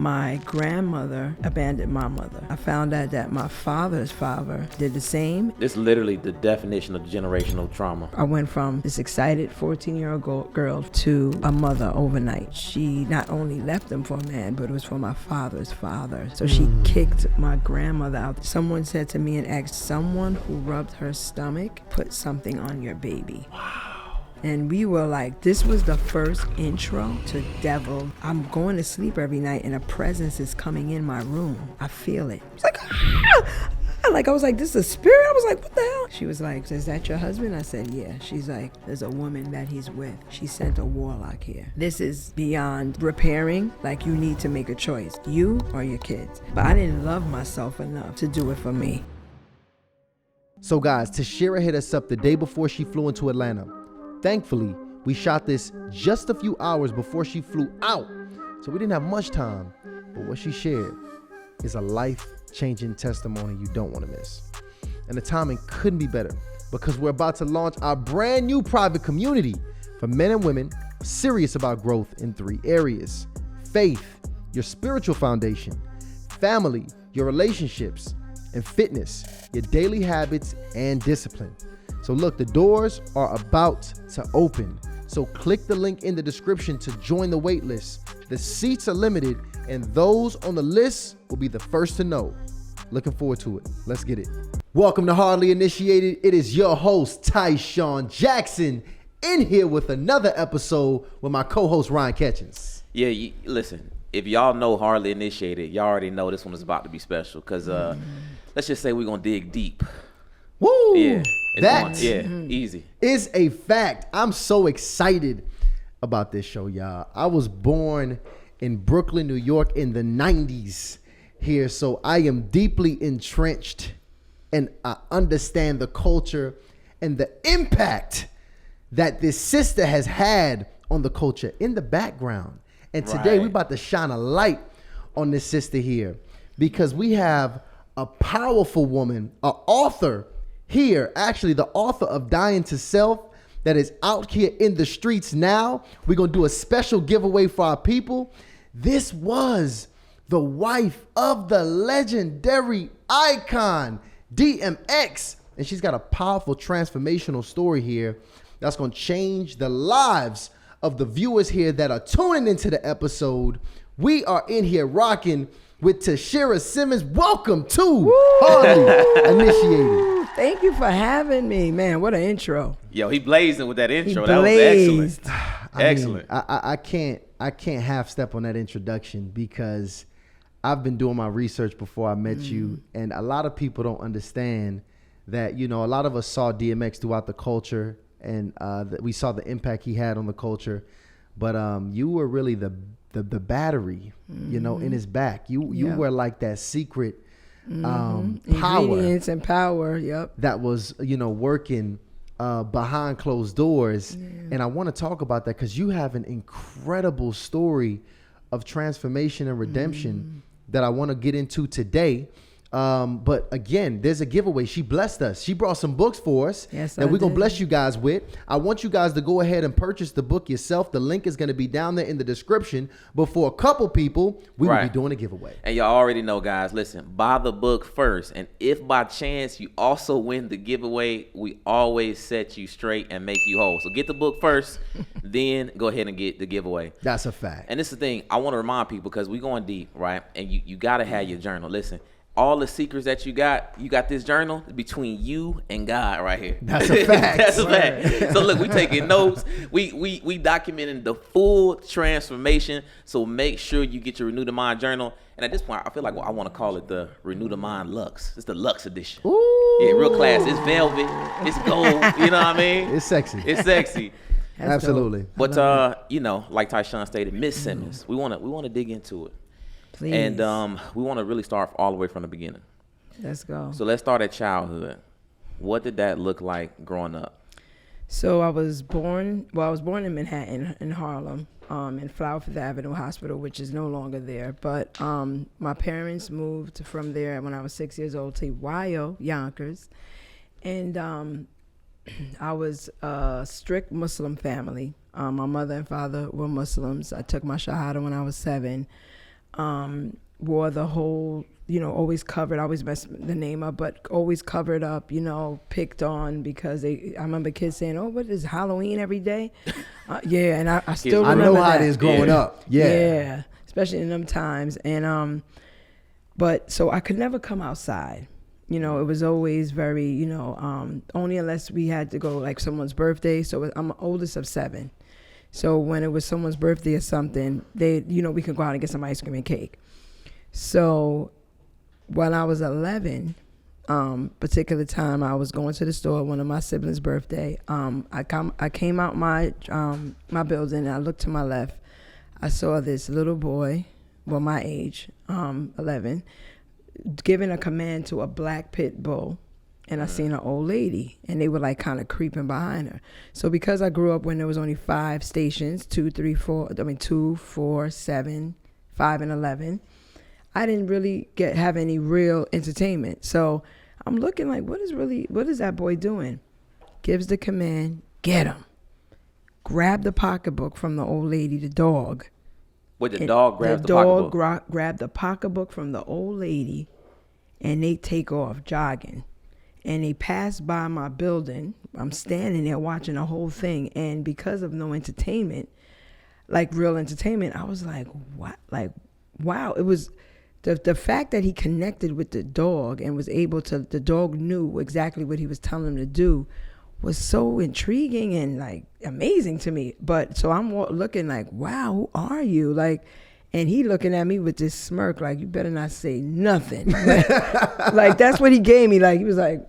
My grandmother abandoned my mother. I found out that my father's father did the same. This is literally the definition of generational trauma. I went from this excited 14-year-old girl to a mother overnight. She not only left him for a man, but it was for my father's father. So she kicked my grandmother out. Someone said to me and asked, someone who rubbed her stomach put something on your baby. Wow. And we were like, this was the first intro to devil. I'm going to sleep every night and a presence is coming in my room. I feel it. It's like, ah! Like, I was like, this is a spirit? I was like, what the hell? She was like, is that your husband? I said, yeah. She's like, there's a woman that he's with. She sent a warlock here. This is beyond repairing. Like, you need to make a choice, you or your kids. But I didn't love myself enough to do it for me. So guys, Tashera hit us up the day before she flew into Atlanta. Thankfully, we shot this just a few hours before she flew out, so we didn't have much time. But what she shared is a life-changing testimony you don't want to miss. And the timing couldn't be better because we're about to launch our brand new private community for men and women serious about growth in 3 areas: faith, your spiritual foundation; family, your relationships; and fitness, your daily habits and discipline. So look, the doors are about to open. So click the link in the description to join the wait list. The seats are limited and those on the list will be the first to know. Looking forward to it. Let's get it. Welcome to Hardly Initiated. It is your host, Tyshawn Jackson, in here with another episode with my co-host, Ryan Ketchens. Yeah, listen, if y'all know Hardly Initiated, y'all already know this one is about to be special because let's just say we're going to dig deep. Woo! Yeah. That easy. Is a fact. I'm so excited about this show, y'all. I was born in Brooklyn, New York in the 90s here, so I am deeply entrenched and I understand the culture and the impact that this sister has had on the culture in the background. And today we're about to shine a light on this sister here because we have a powerful woman, an author here, actually the author of Dying to Self, that is out here in the streets now. We're going to do a special giveaway for our people. This was the wife of the legendary icon, DMX. And she's got a powerful transformational story here that's going to change the lives of the viewers here that are tuning into the episode. We are in here rocking with Tashera Simmons. Welcome to Hardly Initiated. Thank you for having me, man. What an intro. Yo, he blazing with that intro. That was excellent. Excellent. I can't half step on that introduction because I've been doing my research before I met you, and a lot of people don't understand that, you know, a lot of us saw DMX throughout the culture, and that we saw the impact he had on the culture, but you were really the battery, you know, in his back. You were like that secret power, ingredients and power. Yep. That was, you know, working behind closed doors. And I want to talk about that because you have an incredible story of transformation and redemption that I want to get into today. But again, there's a giveaway. She blessed us. She brought some books for us that we're going to bless you guys with. I want you guys to go ahead and purchase the book yourself. The link is going to be down there in the description. But for a couple people, we will be doing a giveaway. And y'all already know, guys, listen, buy the book first. And if by chance you also win the giveaway, we always set you straight and make you whole. So get the book first, then go ahead and get the giveaway. That's a fact. And this is the thing. I want to remind people because we're going deep, right? And you got to have your journal. Listen. All the secrets that you got this journal between you and God right here. That's a fact. That's a fact. So look, we taking notes. We documenting the full transformation. So make sure you get your Renew the Mind journal. And at this point, I feel like I want to call it the Renew the Mind Luxe. It's the Luxe edition. Ooh. Yeah, real class. It's velvet. It's gold. You know what I mean? It's sexy. It's sexy. Absolutely. Dope. But you know, like Tyshawn stated, Miss Simmons, we want to dig into it. Please. And we want to really start all the way from the beginning. Let's go. So let's start at childhood. What did that look like growing up? So I was born in Manhattan, in Harlem, in Flower Fifth Avenue Hospital, which is no longer there. But my parents moved from there when I was 6 years old to YO, Yonkers. And I was a strict Muslim family. My mother and father were Muslims. I took my Shahada when I was 7. Wore the whole, always covered. I always mess the name up, but always covered up, picked on because I remember kids saying, "Oh, what is Halloween every day?" Yeah, and I still I remember know how that. it is growing up. Yeah, especially in them times. And but so I could never come outside. It was always very, only unless we had to go like someone's birthday. So I'm oldest of 7. So when it was someone's birthday or something, we could go out and get some ice cream and cake. So when I was 11, particular time I was going to the store, one of my siblings' birthday. I came out my building and I looked to my left. I saw this little boy, well, my age, 11, giving a command to a black pit bull. And I seen an old lady, and they were like kind of creeping behind her. So because I grew up when there was only 5 stations, 2, 4, 7, 5, and 11, I didn't really have any real entertainment. So I'm looking like, what is that boy doing? Gives the command, get him. Grab the pocketbook from the old lady, the dog. What, the dog grabs the pocketbook? The dog grabbed the pocketbook from the old lady, and they take off jogging. And they passed by my building. I'm standing there watching the whole thing. And because of no entertainment, like real entertainment, I was like, what? Like, wow. It was the fact that he connected with the dog and was able to, the dog knew exactly what he was telling him to do, was so intriguing and like amazing to me. But so I'm looking like, wow, who are you? Like, and he looking at me with this smirk, like, you better not say nothing. Like that's what he gave me. Like, he was like,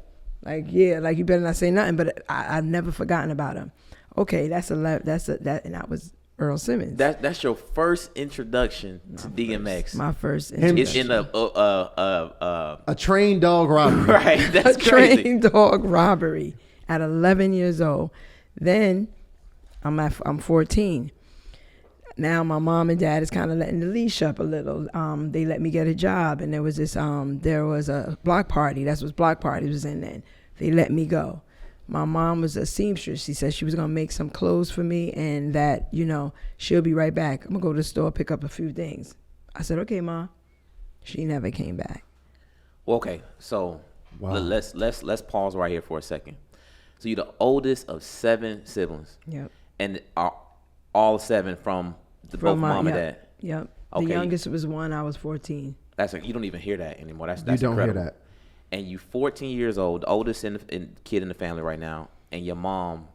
yeah, like you better not say nothing. But I've never forgotten about him. Okay, and that was Earl Simmons. That's your first introduction to DMX. My first introduction. It's in A trained dog robbery. Right, that's a crazy. trained dog robbery at 11 years old. Then I'm 14. Now my mom and dad is kind of letting the leash up a little. They let me get a job, and there was a block party. That's what block party was in then. They let me go. My mom was a seamstress. She said she was gonna make some clothes for me, and that she'll be right back. I'm gonna go to the store, pick up a few things. I said, okay, Ma. She never came back. Well, okay, so let's pause right here for a second. So you're the oldest of 7 siblings. Yep. And are all 7 from both mom and dad. Yep. Okay. The youngest was 1. I was 14. You don't even hear that anymore. That's You don't incredible. hear that. And you 14 years old, the oldest kid in the family right now, and your mom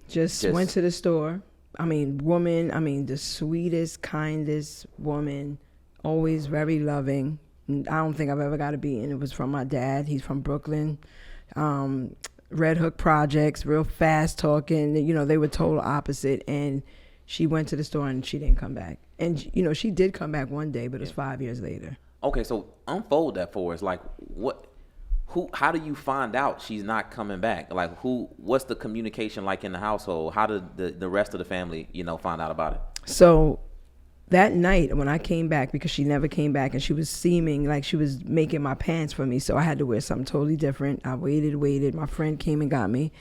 just went to the store. The sweetest, kindest woman, always very loving. I don't think I've ever got a beating. It was from my dad. He's from Brooklyn. Red Hook Projects, real fast talking. They were total opposite. And she went to the store and she didn't come back. And, she did come back one day, but it was 5 years later. Okay, so unfold that for us. Like, how do you find out she's not coming back? Like, what's the communication like in the household? How did the rest of the family, find out about it? So that night when I came back, because she never came back and she was seeming like she was making my pants for me, so I had to wear something totally different. I waited. My friend came and got me,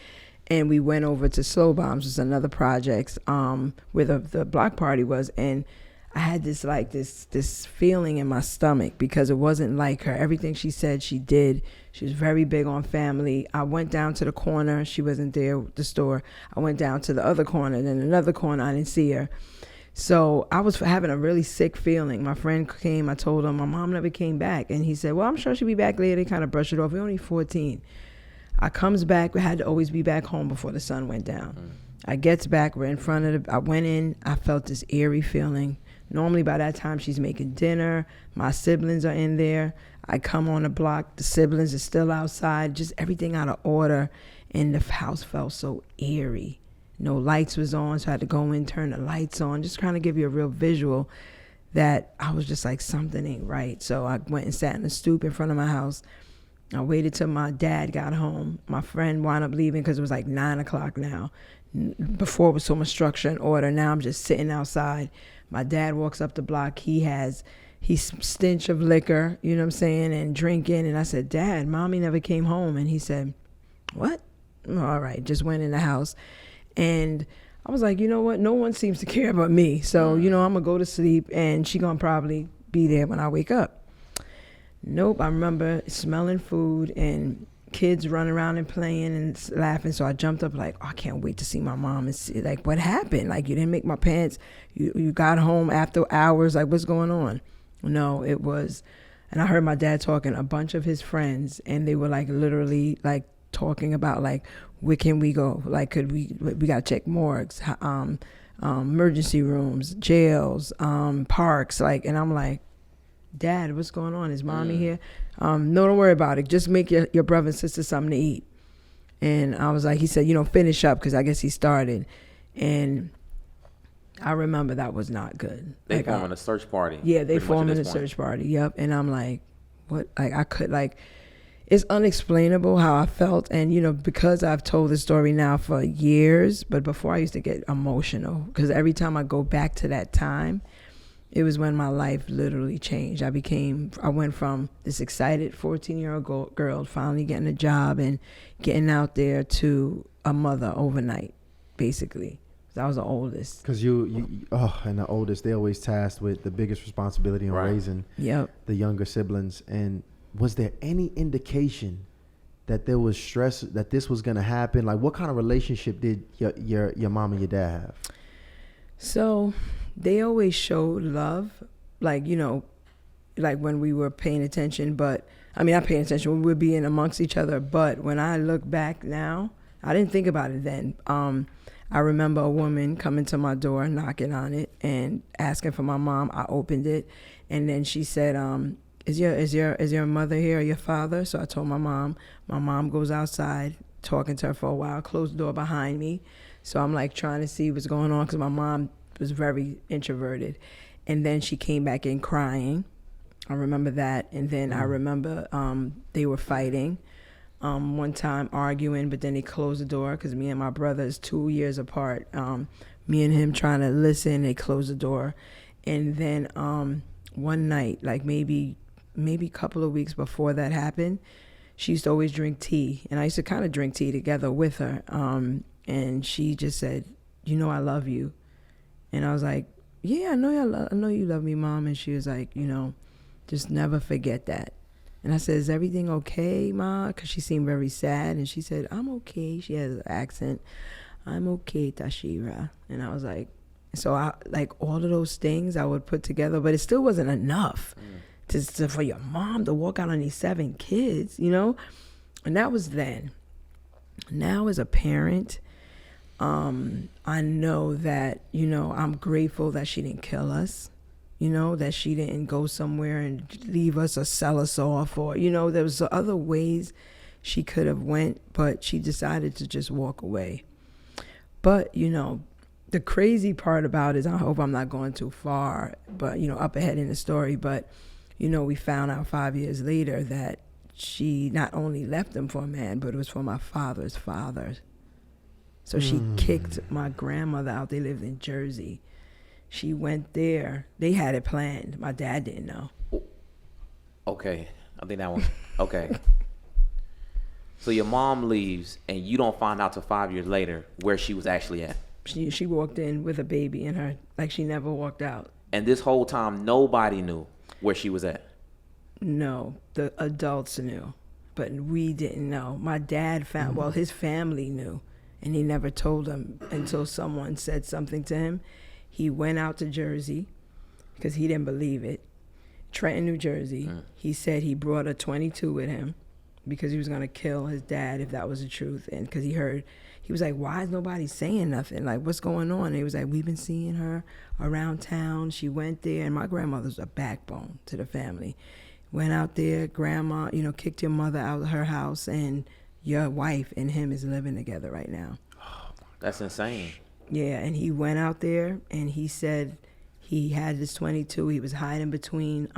and we went over to Slow Bombs, which is another project where the block party was, and I had this feeling in my stomach because it wasn't like her. Everything she said, she did. She was very big on family. I went down to the corner. She wasn't there at the store. I went down to the other corner, then another corner. I didn't see her. So I was having a really sick feeling. My friend came. I told him, my mom never came back. And he said, well, I'm sure she'll be back later. They kind of brushed it off. We're only 14. I comes back. We had to always be back home before the sun went down. I gets back. We're in front of I went in. I felt this eerie feeling. Normally by that time she's making dinner. My siblings are in there. I come on the block. The siblings are still outside. Just everything out of order. And the house felt so eerie. No lights was on, so I had to go in, turn the lights on, just trying to give you a real visual that I was just like, something ain't right. So I went and sat in the stoop in front of my house. I waited till my dad got home. My friend wound up leaving because it was like 9 o'clock now. Before it was so much structure and order. Now I'm just sitting outside. My dad walks up the block. He's stench of liquor, you know what I'm saying, and drinking. And I said, Dad, Mommy never came home. And he said, what? All right, just went in the house. And I was like, you know what? No one seems to care about me. So, I'm going to go to sleep and she going to probably be there when I wake up. Nope. I remember smelling food and kids running around and playing and laughing. So I jumped up like, I can't wait to see my mom and see, like, what happened? Like, you didn't make my pants. You got home after hours. Like, what's going on? No, it was. And I heard my dad talking a bunch of his friends, and they were like literally like talking about like, where can we go? Like, could we got to check morgues, emergency rooms, jails, parks. Like, and I'm like, Dad, what's going on? Is mommy here? No, don't worry about it. Just make your brother and sister something to eat. And I was like, he said, finish up, because I guess he started. And I remember that was not good. They forming a search party. Yeah, they forming a search party. Yep. And I'm like, what? Like, I could, like, it's unexplainable how I felt. And, because I've told this story now for years, but before I used to get emotional, because every time I go back to that time, it was when my life literally changed. I went from this excited 14-year-old girl finally getting a job and getting out there to a mother overnight, basically. I was the oldest. Because and the oldest, they always tasked with the biggest responsibility in raising the younger siblings. And was there any indication that there was stress, that this was going to happen? Like, what kind of relationship did your mom and your dad have? So they always showed love, like, like when we were paying attention, but not paying attention, when we were being amongst each other. But when I look back now, I didn't think about it then. I remember a woman coming to my door, knocking on it and asking for my mom. I opened it, and then she said, is your mother here or your father? So I told my mom. My mom goes outside, talking to her for a while, closed the door behind me. So I'm like trying to see what's going on, because my mom was very introverted. And then she came back in crying. I remember that. And then I remember they were fighting. One time arguing, but then they closed the door, because me and my brother is 2 years apart. Me and him trying to listen, they closed the door. And then one night, like maybe a couple of weeks before that happened, she used to always drink tea, and I used to kind of drink tea together with her. And she just said, I love you. And I was like, yeah, I know you love me, Mom. And she was like, just never forget that. And I said, is everything okay, Ma? Because she seemed very sad. And she said, I'm okay. She has an accent. I'm okay, Tashera. And I was like, so I, like, all of those things I would put together, but it still wasn't enough for your mom to walk out on these 7 kids, And that was then. Now as a parent, I know that, I'm grateful that she didn't kill us. That she didn't go somewhere and leave us or sell us off, or, there was other ways she could have went, but she decided to just walk away. But, the crazy part about it is, I hope I'm not going too far, but, up ahead in the story, but, we found out 5 years later that she not only left him for a man, but it was for my father's father. So she kicked my grandmother out. They lived in Jersey. She went there. They had it planned. My dad didn't know. Okay. I think that one. Okay. So your mom leaves, and you don't find out till 5 years later where she was actually at. She walked in with a baby in her, like she never walked out. And this whole time, nobody knew where she was at? No. The adults knew, but we didn't know. My dad found, well, his family knew, and he never told them until someone said something to him. He went out to Jersey because he didn't believe it. Trenton, New Jersey. He said he brought a .22 with him because he was going to kill his dad if that was the truth. And because he was like, why is nobody saying nothing? Like, what's going on? And he was like, we've been seeing her around town. She went there. And my grandmother's a backbone to the family. Went out there, grandma, kicked your mother out of her house. And your wife and him is living together right now. That's insane. Yeah, and he went out there, and he said he had this .22. He was hiding between,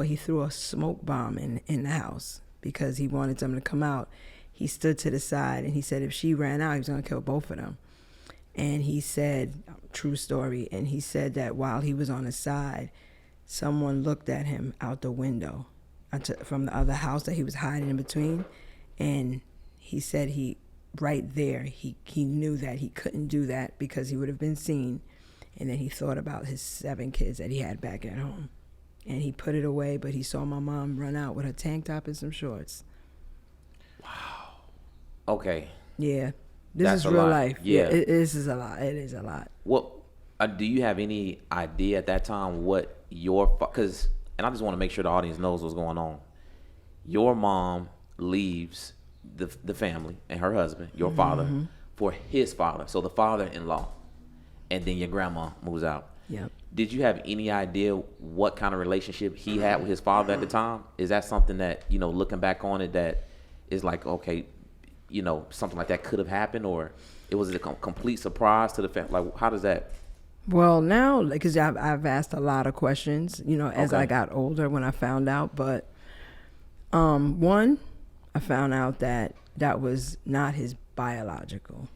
he threw a smoke bomb in the house because he wanted them to come out. He stood to the side, and he said if she ran out, he was going to kill both of them. And he said, true story, and he said that while he was on the side, someone looked at him out the window from the other house that he was hiding in between, and he said he right there, he knew that he couldn't do that because he would have been seen. And then he thought about his 7 kids that he had back at home. And he put it away, but he saw my mom run out with her tank top and some shorts. Wow. Okay. Yeah. This That's is a real lot. life. Yeah. This is a lot. It is a lot. What do you have any idea at that time what your because and I just want to make sure the audience knows what's going on. Your mom leaves the family and her husband, your father, for his father, so the father-in-law, and then your grandma moves out. Yep. Did you have any idea what kind of relationship he had with his father at the time? Is that something that, you know, looking back on it, that is like, okay, you know, something like that could have happened, or it was a complete surprise to the family? Like, how does that? Well, now, because I've asked a lot of questions, you know, as Okay. I got older when I found out. But one, I found out that was not his biological,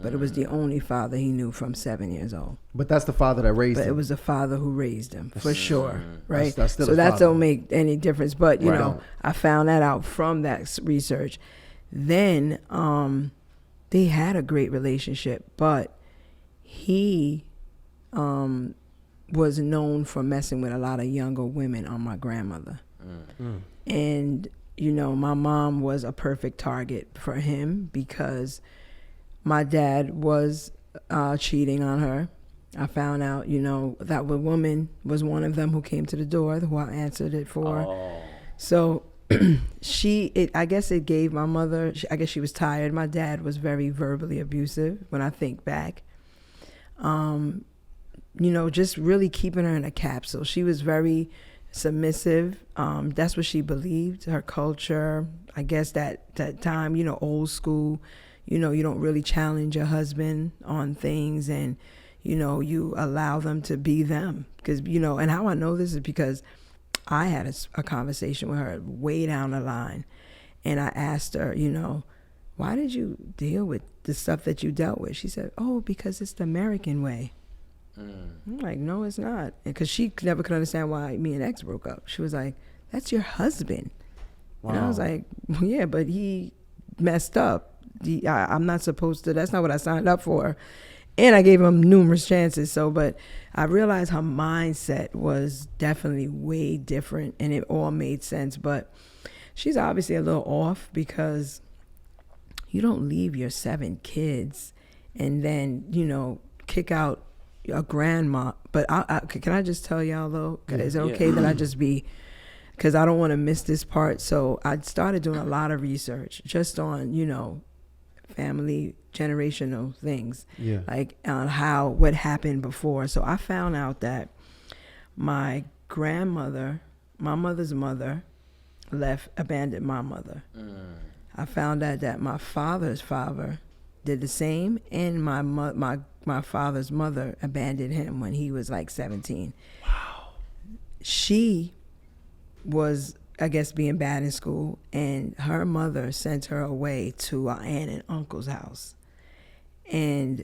but it was the only father he knew from 7 years old. But that's the father that raised But him. it was the father who raised him, for sure, right? That's still So his that father. don't make any difference. But, you Right. know, I found that out from that research. Then they had a great relationship, but he was known for messing with a lot of younger women on my grandmother. And, you know, my mom was a perfect target for him because my dad was cheating on her. I found out, you know, that woman was one of them who came to the door, who I answered it for. Oh. So I guess it gave my mother, I guess she was tired. My dad was very verbally abusive when I think back. You know, just really keeping her in a capsule. She was very submissive. That's what she believed, her culture. I guess that time, you know, old school, you know, you don't really challenge your husband on things, and, you know, you allow them to be them. Because, you know, and how I know this is because I had a conversation with her way down the line, and I asked her, you know, why did you deal with the stuff that you dealt with? She said, oh, because it's the American way. I'm like, no, it's not. Because she never could understand why me and X broke up. She was like, that's your husband. Wow. And I was like, yeah, but he messed up. I'm not supposed to. That's not what I signed up for. And I gave him numerous chances. So, but I realized her mindset was definitely way different, and it all made sense. But she's obviously a little off, because you don't leave your 7 kids and then, you know, kick out a grandma. But can I just tell y'all though, is it okay that I just be, because I don't want to miss this part. So I started doing a lot of research just on, you know, family generational things, like on what happened before. So I found out that my grandmother, my mother's mother, abandoned my mother. I found out that my father's father did the same, and my father's mother abandoned him when he was like 17. Wow. She was, I guess, being bad in school, and her mother sent her away to our aunt and uncle's house. And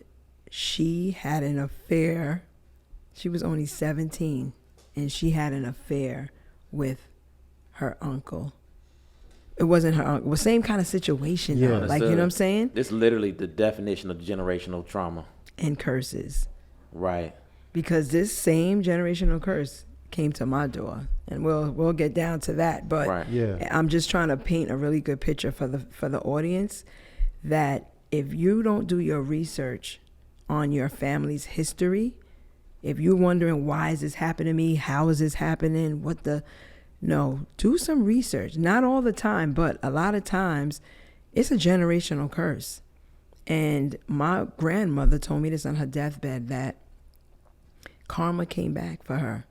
she had an affair. She was only 17, and she had an affair with her uncle. It wasn't her uncle. It was the same kind of situation, though. Like, you know what I'm saying? It's literally the definition of generational trauma. And curses. Right. Because this same generational curse came to my door, and we'll get down to that. But right. I'm just trying to paint a really good picture for the audience, that if you don't do your research on your family's history, if you're wondering, why is this happening to me? How is this happening? No, do some research. Not all the time, but a lot of times it's a generational curse. And my grandmother told me this on her deathbed, that karma came back for her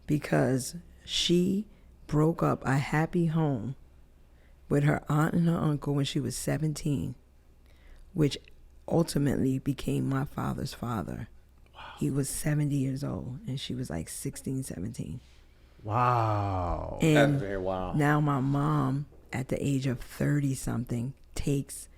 because she broke up a happy home with her aunt and her uncle when she was 17, which ultimately became my father's father. Wow. He was 70 years old, and she was like 16, 17. Wow. And that's very wild. Now my mom, at the age of 30-something, takes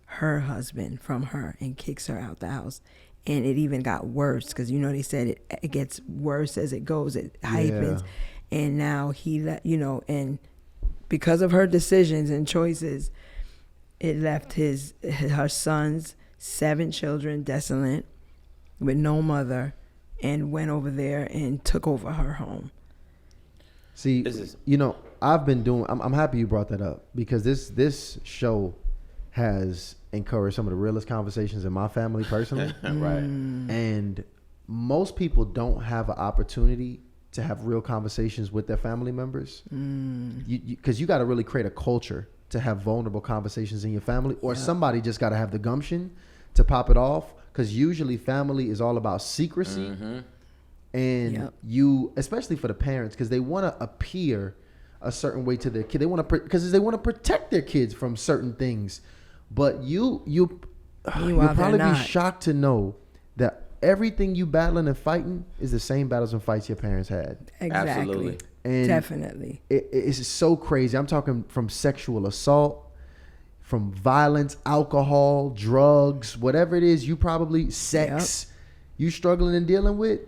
her husband from her and kicks her out the house. And it even got worse, because, you know, they said it gets worse as it goes. It hypens. And now and because of her decisions and choices, it left her son's 7 children desolate with no mother, and went over there and took over her home. See, I've been doing. I'm happy you brought that up, because this show has encouraged some of the realest conversations in my family personally. Right. And most people don't have an opportunity to have real conversations with their family members, because you got to really create a culture to have vulnerable conversations in your family, or somebody just got to have the gumption to pop it off, because usually family is all about secrecy. And you, especially for the parents, because they want to appear a certain way to their kid. They want to, because they want to protect their kids from certain things. But you'll probably be shocked to know that everything you battling and fighting is the same battles and fights your parents had. Exactly. Absolutely. And definitely. It's so crazy. I'm talking from sexual assault, from violence, alcohol, drugs, whatever it is, you probably, sex, you struggling and dealing with,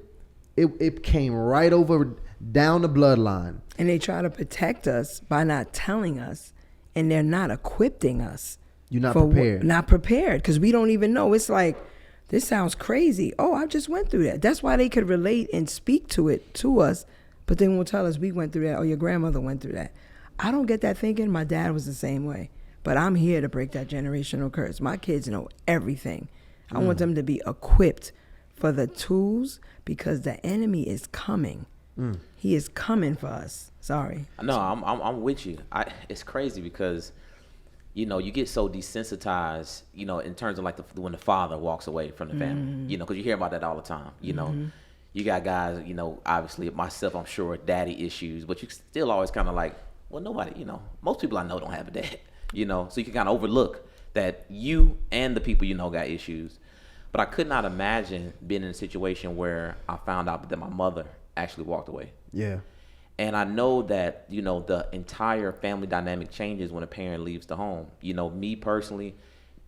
it came right over down the bloodline. And they try to protect us by not telling us, and they're not equipping us. You're not prepared. Not prepared, because we don't even know. It's like, this sounds crazy. Oh, I just went through that. That's why they could relate and speak to it to us, but they won't tell us we went through that, or your grandmother went through that. I don't get that thinking. My dad was the same way. But I'm here to break that generational curse. My kids know everything. I want them to be equipped for the tools, because the enemy is coming. He is coming for us. Sorry. No, I'm with you. It's crazy because, you get so desensitized, in terms of like when the father walks away from the family, because you hear about that all the time. You got guys, obviously myself, I'm sure, daddy issues, but you still always kind of like, well, nobody, most people I know don't have a dad, so you can kind of overlook that you and the people got issues. But I could not imagine being in a situation where I found out that my mother actually walked away. Yeah. And I know that, the entire family dynamic changes when a parent leaves the home. Me personally,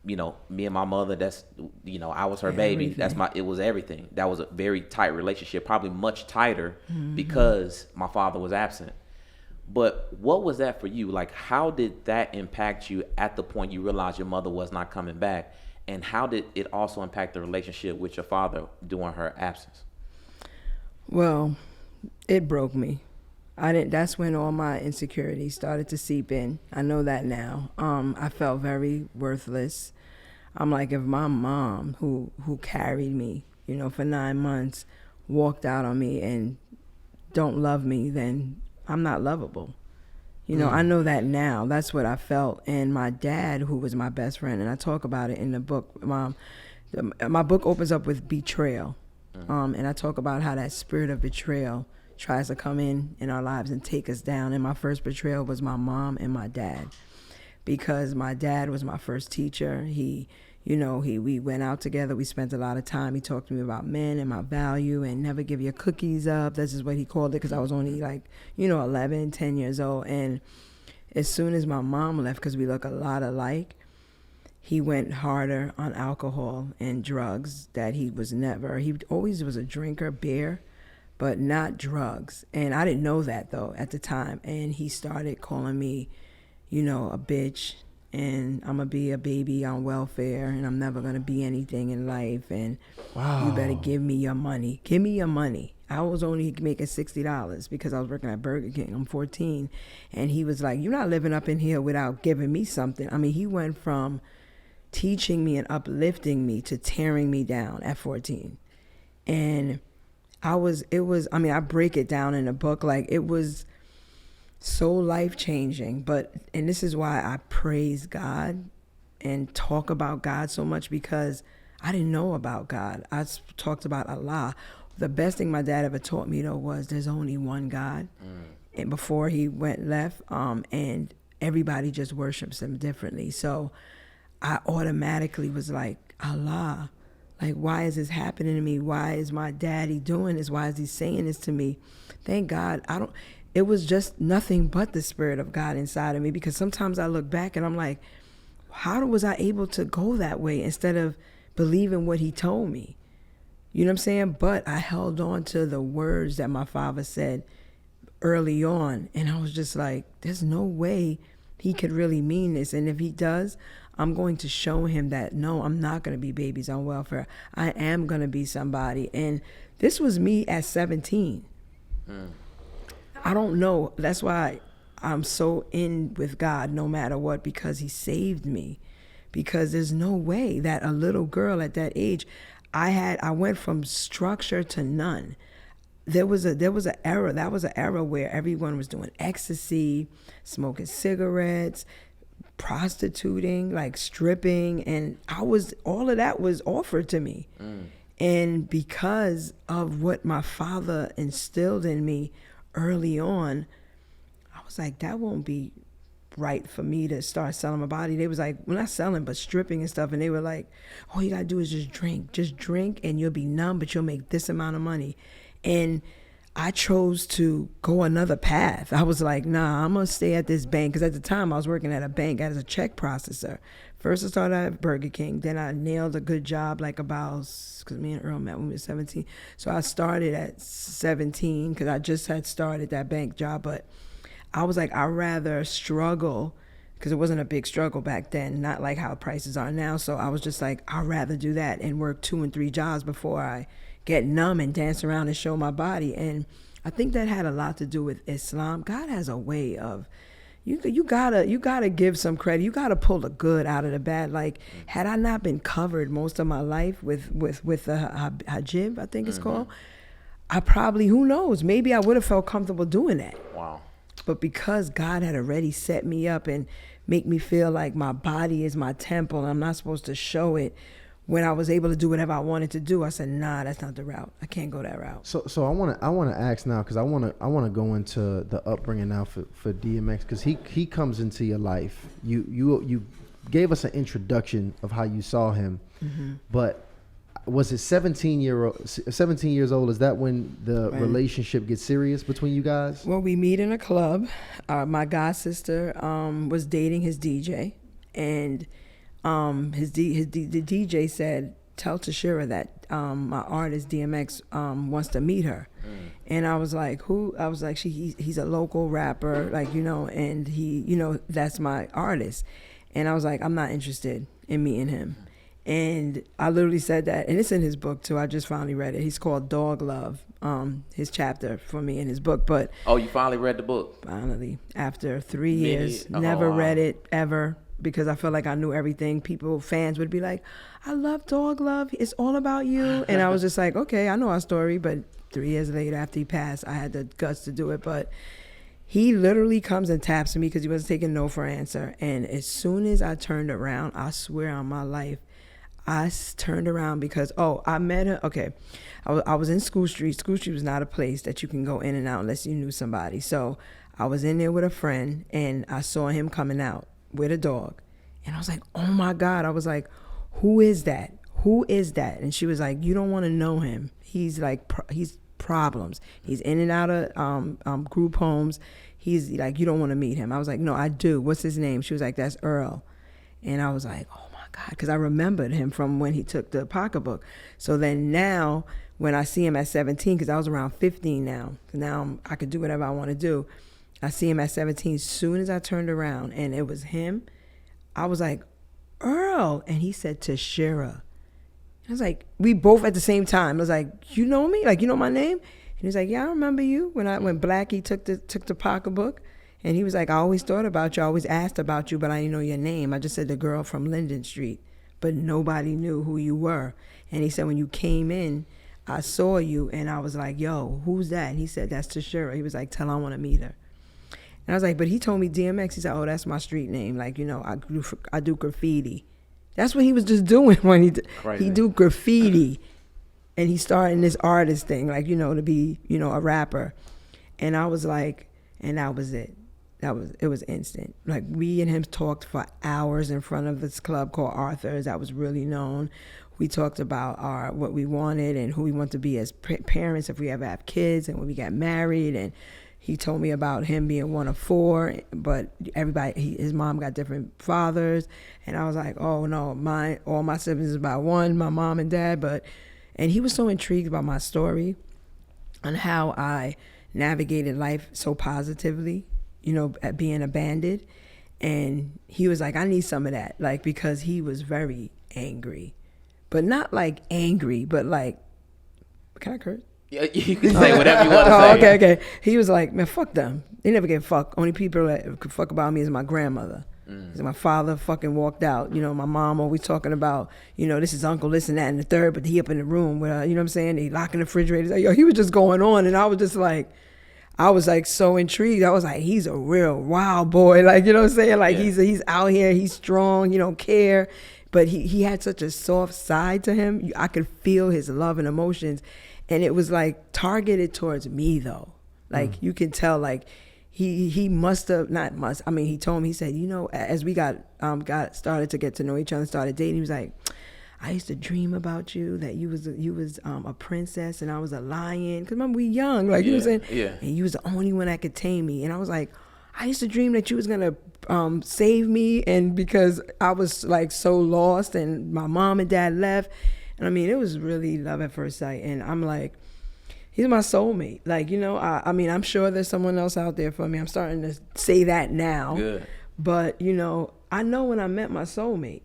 me and my mother, that's, I was her baby. Everything. It was everything. That was a very tight relationship, probably much tighter because my father was absent. But what was that for you? Like, how did that impact you at the point you realized your mother was not coming back? And how did it also impact the relationship with your father during her absence? Well, it broke me. That's when all my insecurities started to seep in. I know that now. I felt very worthless. I'm like, if my mom, who carried me, for 9 months, walked out on me and don't love me, then I'm not lovable. I know that now. That's what I felt. And my dad, who was my best friend, and I talk about it in the book. My book opens up with betrayal. And I talk about how that spirit of betrayal tries to come in our lives and take us down. And my first betrayal was my mom and my dad, because my dad was my first teacher. We went out together. We spent a lot of time. He talked to me about men and my value and never give your cookies up. This is what he called it, because I was only 11, 10 years old. And as soon as my mom left, because we look a lot alike, he went harder on alcohol and drugs that he always was a drinker, beer, but not drugs. And I didn't know that, though, at the time. And he started calling me, a bitch, and I'm going to be a baby on welfare, and I'm never going to be anything in life, and you better give me your money. Give me your money. I was only making $60 because I was working at Burger King. I'm 14. And he was like, you're not living up in here without giving me something. I mean, he went from teaching me and uplifting me to tearing me down at 14. And I break it down in the book. Like, it was so life-changing. And this is why I praise God and talk about God so much, because I didn't know about God. I talked about Allah. The best thing my dad ever taught me, though, was there's only one God. And before he left, and everybody just worships him differently. So I automatically was like, Allah, like, why is this happening to me? Why is my daddy doing this? Why is he saying this to me? Thank God. It was just nothing but the spirit of God inside of me, because sometimes I look back and I'm like, how was I able to go that way instead of believing what he told me? You know what I'm saying? But I held on to the words that my father said early on, and I was just like, there's no way he could really mean this. And if he does, I'm going to show him that, no, I'm not going to be babies on welfare. I am going to be somebody. And this was me at 17. I don't know. That's why I'm so in with God no matter what, because he saved me. Because there's no way that a little girl at that age, I went from structure to none. There was an era. That was an era where everyone was doing ecstasy, smoking cigarettes, prostituting, like stripping, and all of that was offered to me. And because of what my father instilled in me early on, I was like, that won't be right for me to start selling my body. They was like, well, not selling, but stripping and stuff. And they were like, all you gotta do is just drink and you'll be numb, but you'll make this amount of money. And I chose to go another path. I was like, nah, I'm gonna stay at this bank. Because at the time I was working at a bank as a check processor. First I started at Burger King. Then I nailed a good job because me and Earl met when we were 17. So I started at 17 because I just had started that bank job. But I was like, I'd rather struggle, because it wasn't a big struggle back then, not like how prices are now. So I was just like, I'd rather do that and work 2 and 3 jobs before I get numb and dance around and show my body. And I think that had a lot to do with Islam. God has a way of, you gotta give some credit. You gotta pull the good out of the bad. Like, had I not been covered most of my life with the hijab, I think it's called, I probably, who knows, maybe I would have felt comfortable doing that. Wow. But because God had already set me up and make me feel like my body is my temple and I'm not supposed to show it, when I was able to do whatever I wanted to do, I said, nah, that's not the route. I can't go that route. So I want to ask now, because I want to go into the upbringing now for DMX, because he comes into your life. You gave us an introduction of how you saw him, but was it 17 years old? Is that when the relationship gets serious between you guys? Well, we meet in a club. My god sister was dating his DJ, and the DJ said, tell Tashera that my artist DMX wants to meet her. And I was like, who? I was like, he's a local rapper, like, and he, that's my artist. And I was like, I'm not interested in meeting him. And I literally said that, and it's in his book too. I just finally read it. He's called Dog Love, his chapter for me in his book. But oh, you finally read the book? Finally, after 3 years, never read it ever, because I felt like I knew everything. Fans would be like, I love Dog Love. It's all about you. And I was just like, okay, I know our story. But 3 years later, after he passed, I had the guts to do it. But he literally comes and taps me because he wasn't taking no for an answer. And as soon as I turned around, I swear on my life, I turned around because, I met her. Okay, I was in School Street. School Street was not a place that you can go in and out unless you knew somebody. So I was in there with a friend, and I saw him coming out with a dog. And I was like, oh my God. I was like, who is that? Who is that? And she was like, you don't want to know him. He's like, he's problems. He's in and out of group homes. He's like, you don't want to meet him. I was like, no, I do. What's his name? She was like, that's Earl. And I was like, oh my God, because I remembered him from when he took the pocketbook. So then now, when I see him at 17, because I was around 15 now, I could do whatever I want to do. I see him at 17. As soon as I turned around and it was him, I was like, Earl. And he said, Tashera. I was like, we both at the same time. I was like, you know me? Like, you know my name? And he's like, yeah, I remember you when Blackie took the pocketbook. And he was like, I always thought about you. I always asked about you, but I didn't know your name. I just said the girl from Linden Street, but nobody knew who you were. And he said, when you came in, I saw you, and I was like, yo, who's that? And he said, that's Tashera. He was like, tell her I want to meet her. And I was like, but he told me DMX. He said, oh, that's my street name. Like, I do graffiti. That's what he was just doing when he do graffiti. And he started this artist thing, like, to be, a rapper. And I was like, and that was it. It was instant. Like, we and him talked for hours in front of this club called Arthur's that was really known. We talked about what we wanted and who we want to be as parents if we ever have kids, and when we got married. And he told me about him being one of 4, but his mom got different fathers. And I was like, oh no, all my siblings is about one, my mom and dad. And he was so intrigued by my story and how I navigated life so positively, at being abandoned. And he was like, I need some of that. Like, because he was very angry. But not like angry, but like, can I curse? Yeah, you can say whatever you want to say. Okay. He was like, man, fuck them. They never get fucked. Only people that could fuck about me is my grandmother. So my father fucking walked out. You know, my mom always talking about, you know, this is uncle, this and that and the third, but he up in the room with, you know what I'm saying? They locking the refrigerator. Like, yo, he was just going on. And I was like so intrigued. I was like, he's a real wild boy. Like, you know what I'm saying? Like he's out here, he's strong, he don't care. But he had such a soft side to him. I could feel his love and emotions. And it was like targeted towards me though. Like you can tell like he must have not must. I mean, he told me, he said, you know, as we got started to get to know each other, started dating, he was like, I used to dream about you, that you was a princess and I was a lion. Cause remember we young, like you know what I'm saying? Yeah. And you was the only one that could tame me. And I was like, I used to dream that you was gonna save me, and because I was like so lost and my mom and dad left. And I mean, it was really love at first sight. And I'm like, he's my soulmate. Like, you know, I mean, I'm sure there's someone else out there for me. I'm starting to say that now. Good. But, you know, I know when I met my soulmate.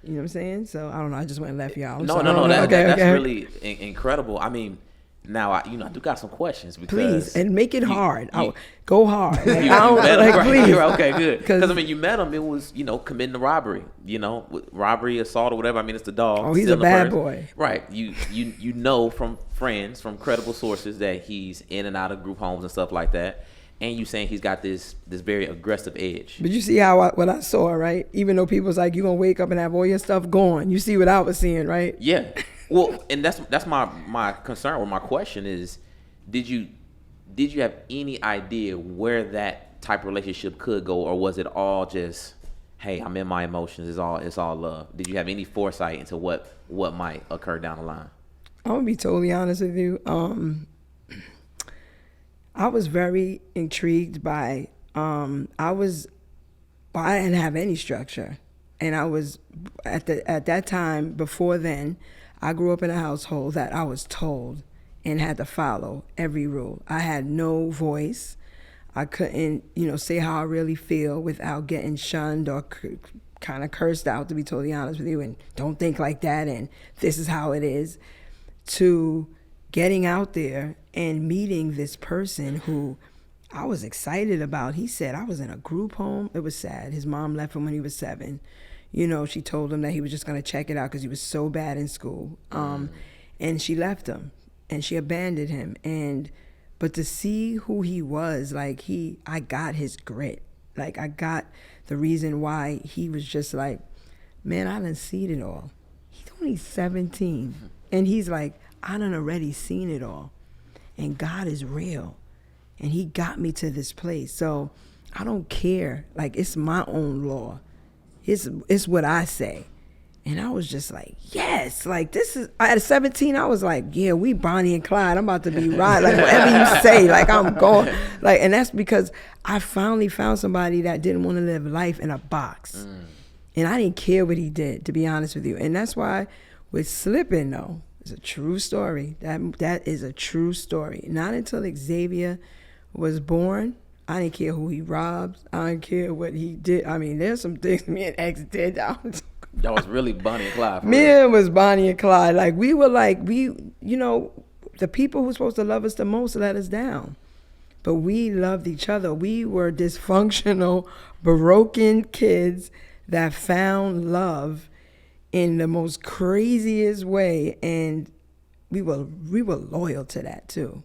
You know what I'm saying? So, I don't know. I just went and left y'all. No. That's really incredible. I mean, now, I do got some questions. Because please, and make it hard. Go hard. Like, please. Right. Okay, good. Because, I mean, you met him. It was, you know, committing a robbery. You know, robbery, assault, or whatever. I mean, it's the dog. Oh, he's a bad boy. Right. You know from friends, from credible sources, that he's in and out of group homes and stuff like that. And you saying he's got this very aggressive edge. But you see what I saw, right? Even though people was like, you gonna wake up and have all your stuff gone. You see what I was seeing, right? Yeah. Well, and that's my concern, or my question is, did you have any idea where that type of relationship could go, or was it all just, hey, I'm in my emotions, it's all love? Did you have any foresight into what might occur down the line? I'm gonna be totally honest with you. I was very intrigued by, I didn't have any structure. And I was, at that time, before then, I grew up in a household that I was told and had to follow every rule. I had no voice. I couldn't, you know, say how I really feel without getting shunned or kind of cursed out, to be totally honest with you, and don't think like that, and this is how it is, to getting out there and meeting this person who I was excited about. He said, I was in a group home. It was sad. His mom left him when he was 7. You know, she told him that he was just going to check it out because he was so bad in school. And she left him and she abandoned him. But to see who he was, like I got his grit. Like I got the reason why he was just like, man, I done seen it all. He's only 17. And he's like, I done already seen it all. And God is real. And he got me to this place. So I don't care. Like, it's my own law. It's what I say. And I was just like, yes. Like, this is, at 17, I was like, yeah, we Bonnie and Clyde. I'm about to be right. Like, whatever you say, like, I'm going. Like, and that's because I finally found somebody that didn't want to live life in a box. And I didn't care what he did, to be honest with you. And that's why with Slippin', though, it's a true story. That is a true story. Not until Xavier was born, I didn't care who he robbed. I didn't care what he did. I mean, there's some things me and X did. That was really Bonnie and Clyde. Me and was Bonnie and Clyde. Like, we were like, you know, the people who were supposed to love us the most let us down. But we loved each other. We were dysfunctional, broken kids that found love in the most craziest way, and we were loyal to that too.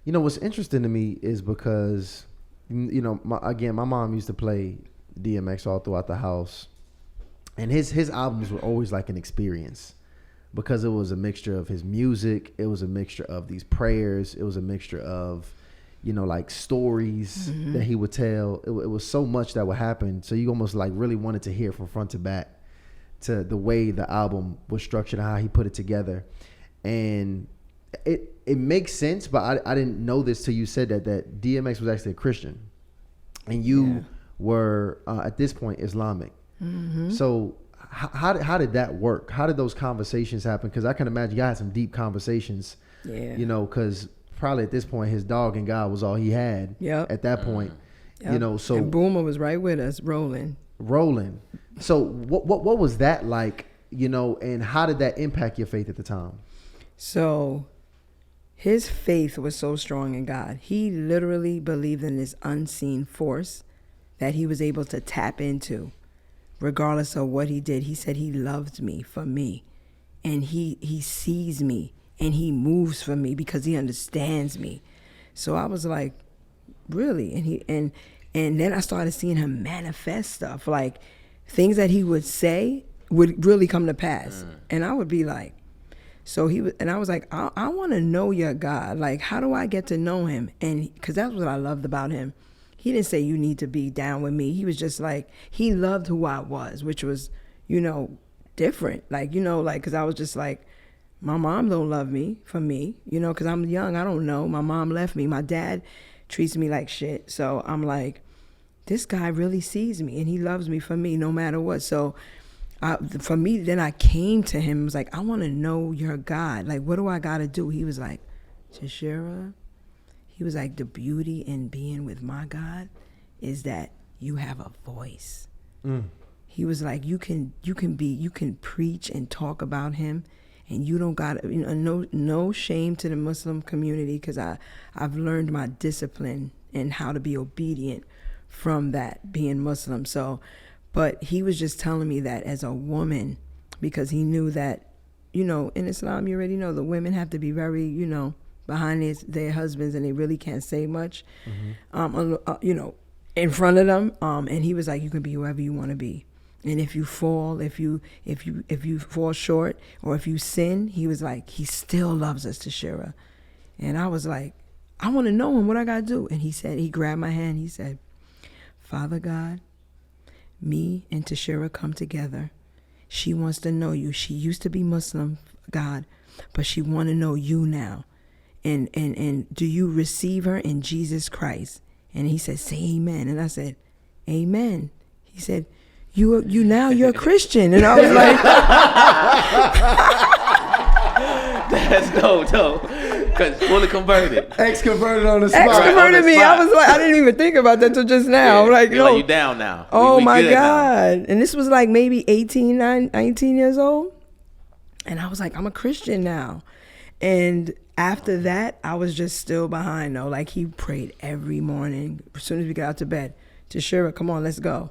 You know, what's interesting to me is because, you know, my mom used to play DMX all throughout the house, and his albums were always like an experience because it was a mixture of his music, it was a mixture of these prayers, it was a mixture of, you know, like stories that he would tell. It was so much that would happen, so you almost like really wanted to hear from front to back to the way the album was structured and how he put it together. And it makes sense, but I didn't know this till you said that DMX was actually a Christian, and you were at this point Islamic. So how did that work? How did those conversations happen? Because I can imagine you had some deep conversations. You know, because probably at this point his dog and God was all he had. At that point, Yep. You know, so and Boomer was right with us, rolling. So what was that like, you know, and how did that impact your faith at the time? So his faith was so strong in God. He literally believed in this unseen force that he was able to tap into regardless of what he did. He said he loved me for me, and he sees me, and he moves for me because he understands me. So I was like, really? And then I started seeing him manifest stuff, like things that he would say would really come to pass. And I would be like, so I was like, I want to know your God. Like, how do I get to know him? And because that's what I loved about him. He didn't say you need to be down with me. He was just like, he loved who I was, which was, you know, different. Like, you know, like, because I was just like, my mom don't love me for me, you know, because I'm young. I don't know. My mom left me. My dad treats me like shit. So I'm like, this guy really sees me and he loves me for me no matter what. So for me, then I came to him. I was like, I want to know your God. Like, what do I got to do? He was like, Tashera. He was like, the beauty in being with my God is that you have a voice. He was like, you can preach and talk about him, and you don't got, you know, no shame to the Muslim community, because I've learned my discipline and how to be obedient from that, being Muslim. So, but he was just telling me that as a woman, because he knew that, you know, in Islam, you already know the women have to be very, you know, behind their husbands, and they really can't say much, you know, in front of them. And he was like, you can be whoever you want to be. And if you fall, if you fall short, or if you sin, he was like, he still loves us, Tashera. And I was like, I want to know him. What I got to do? And he said, he grabbed my hand. He said, Father God, me and Tashera come together. She wants to know you. She used to be Muslim, God, but she want to know you now. And do you receive her in Jesus Christ? And he said, say amen. And I said, amen. He said, you're a Christian. And I was like, That's dope. Because fully converted. Ex-converted on the spot. Ex-converted me. I was like, I didn't even think about that till just now. Yeah. Like, You're no. like, you down now. Oh we my good God. now. And this was like maybe 19 years old. And I was like, I'm a Christian now. And after that, I was just still behind though. Like, he prayed every morning as soon as we got out to bed. Tashera, come on, let's go.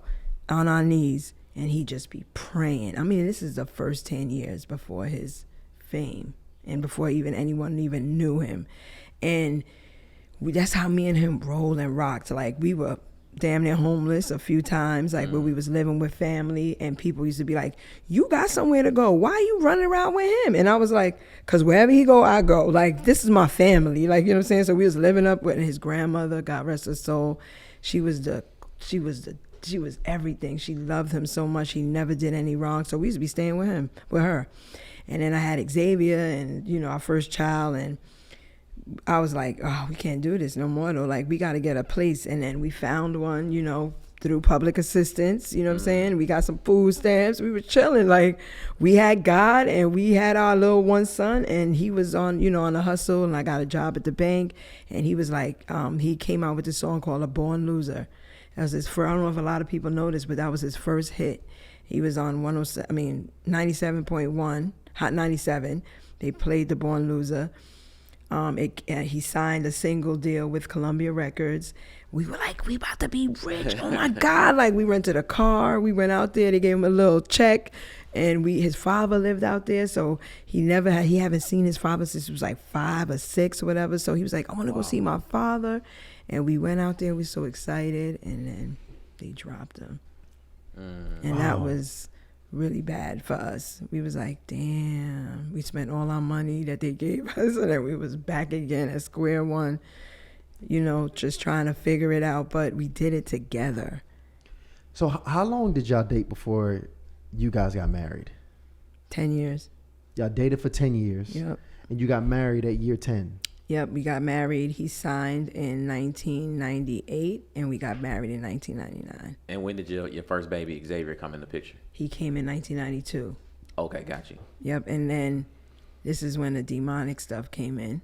On our knees. And he'd just be praying. I mean, this is the first 10 years before his fame and before anyone even knew him. And that's how me and him rolled and rocked. Like, we were damn near homeless a few times, like where we was living with family, and people used to be like, you got somewhere to go, why are you running around with him? And I was like, because wherever he go, I go. Like, this is my family. Like, you know what I'm saying? So we was living up with his grandmother, God rest her soul. She was everything. She loved him so much. He never did any wrong. So we used to be staying with her. And then I had Xavier, and, you know, our first child, and I was like, oh, we can't do this no more though. Like, we got to get a place. And then we found one, you know, through public assistance, you know what I'm saying? We got some food stamps. We were chilling. Like, we had God, and we had our little one son, and he was on, you know, on a hustle, and I got a job at the bank. And he was like, he came out with this song called A Born Loser. That was his first, I don't know if a lot of people know this, but that was his first hit. He was on 97.1, Hot 97. They played The Born Loser. He signed a single deal with Columbia Records. We were like, we about to be rich. Oh my God. Like, we rented a car. We went out there. They gave him a little check. And his father lived out there. So he haven't seen his father since he was like 5 or 6 or whatever. So he was like, I want to go see my father. And we went out there. We were so excited. And then they dropped him. And that was really bad for us. We was like, damn, we spent all our money that they gave us, and then we was back again at square one, you know, just trying to figure it out. But we did it together. So how long did y'all date before you guys got married? 10 years. Y'all dated for 10 years. Yep. And you got married at year 10. Yep, we got married. He signed in 1998, and we got married in 1999. And when did your first baby, Xavier, come in the picture? He came in 1992. Okay, got you. Yep, and then this is when the demonic stuff came in.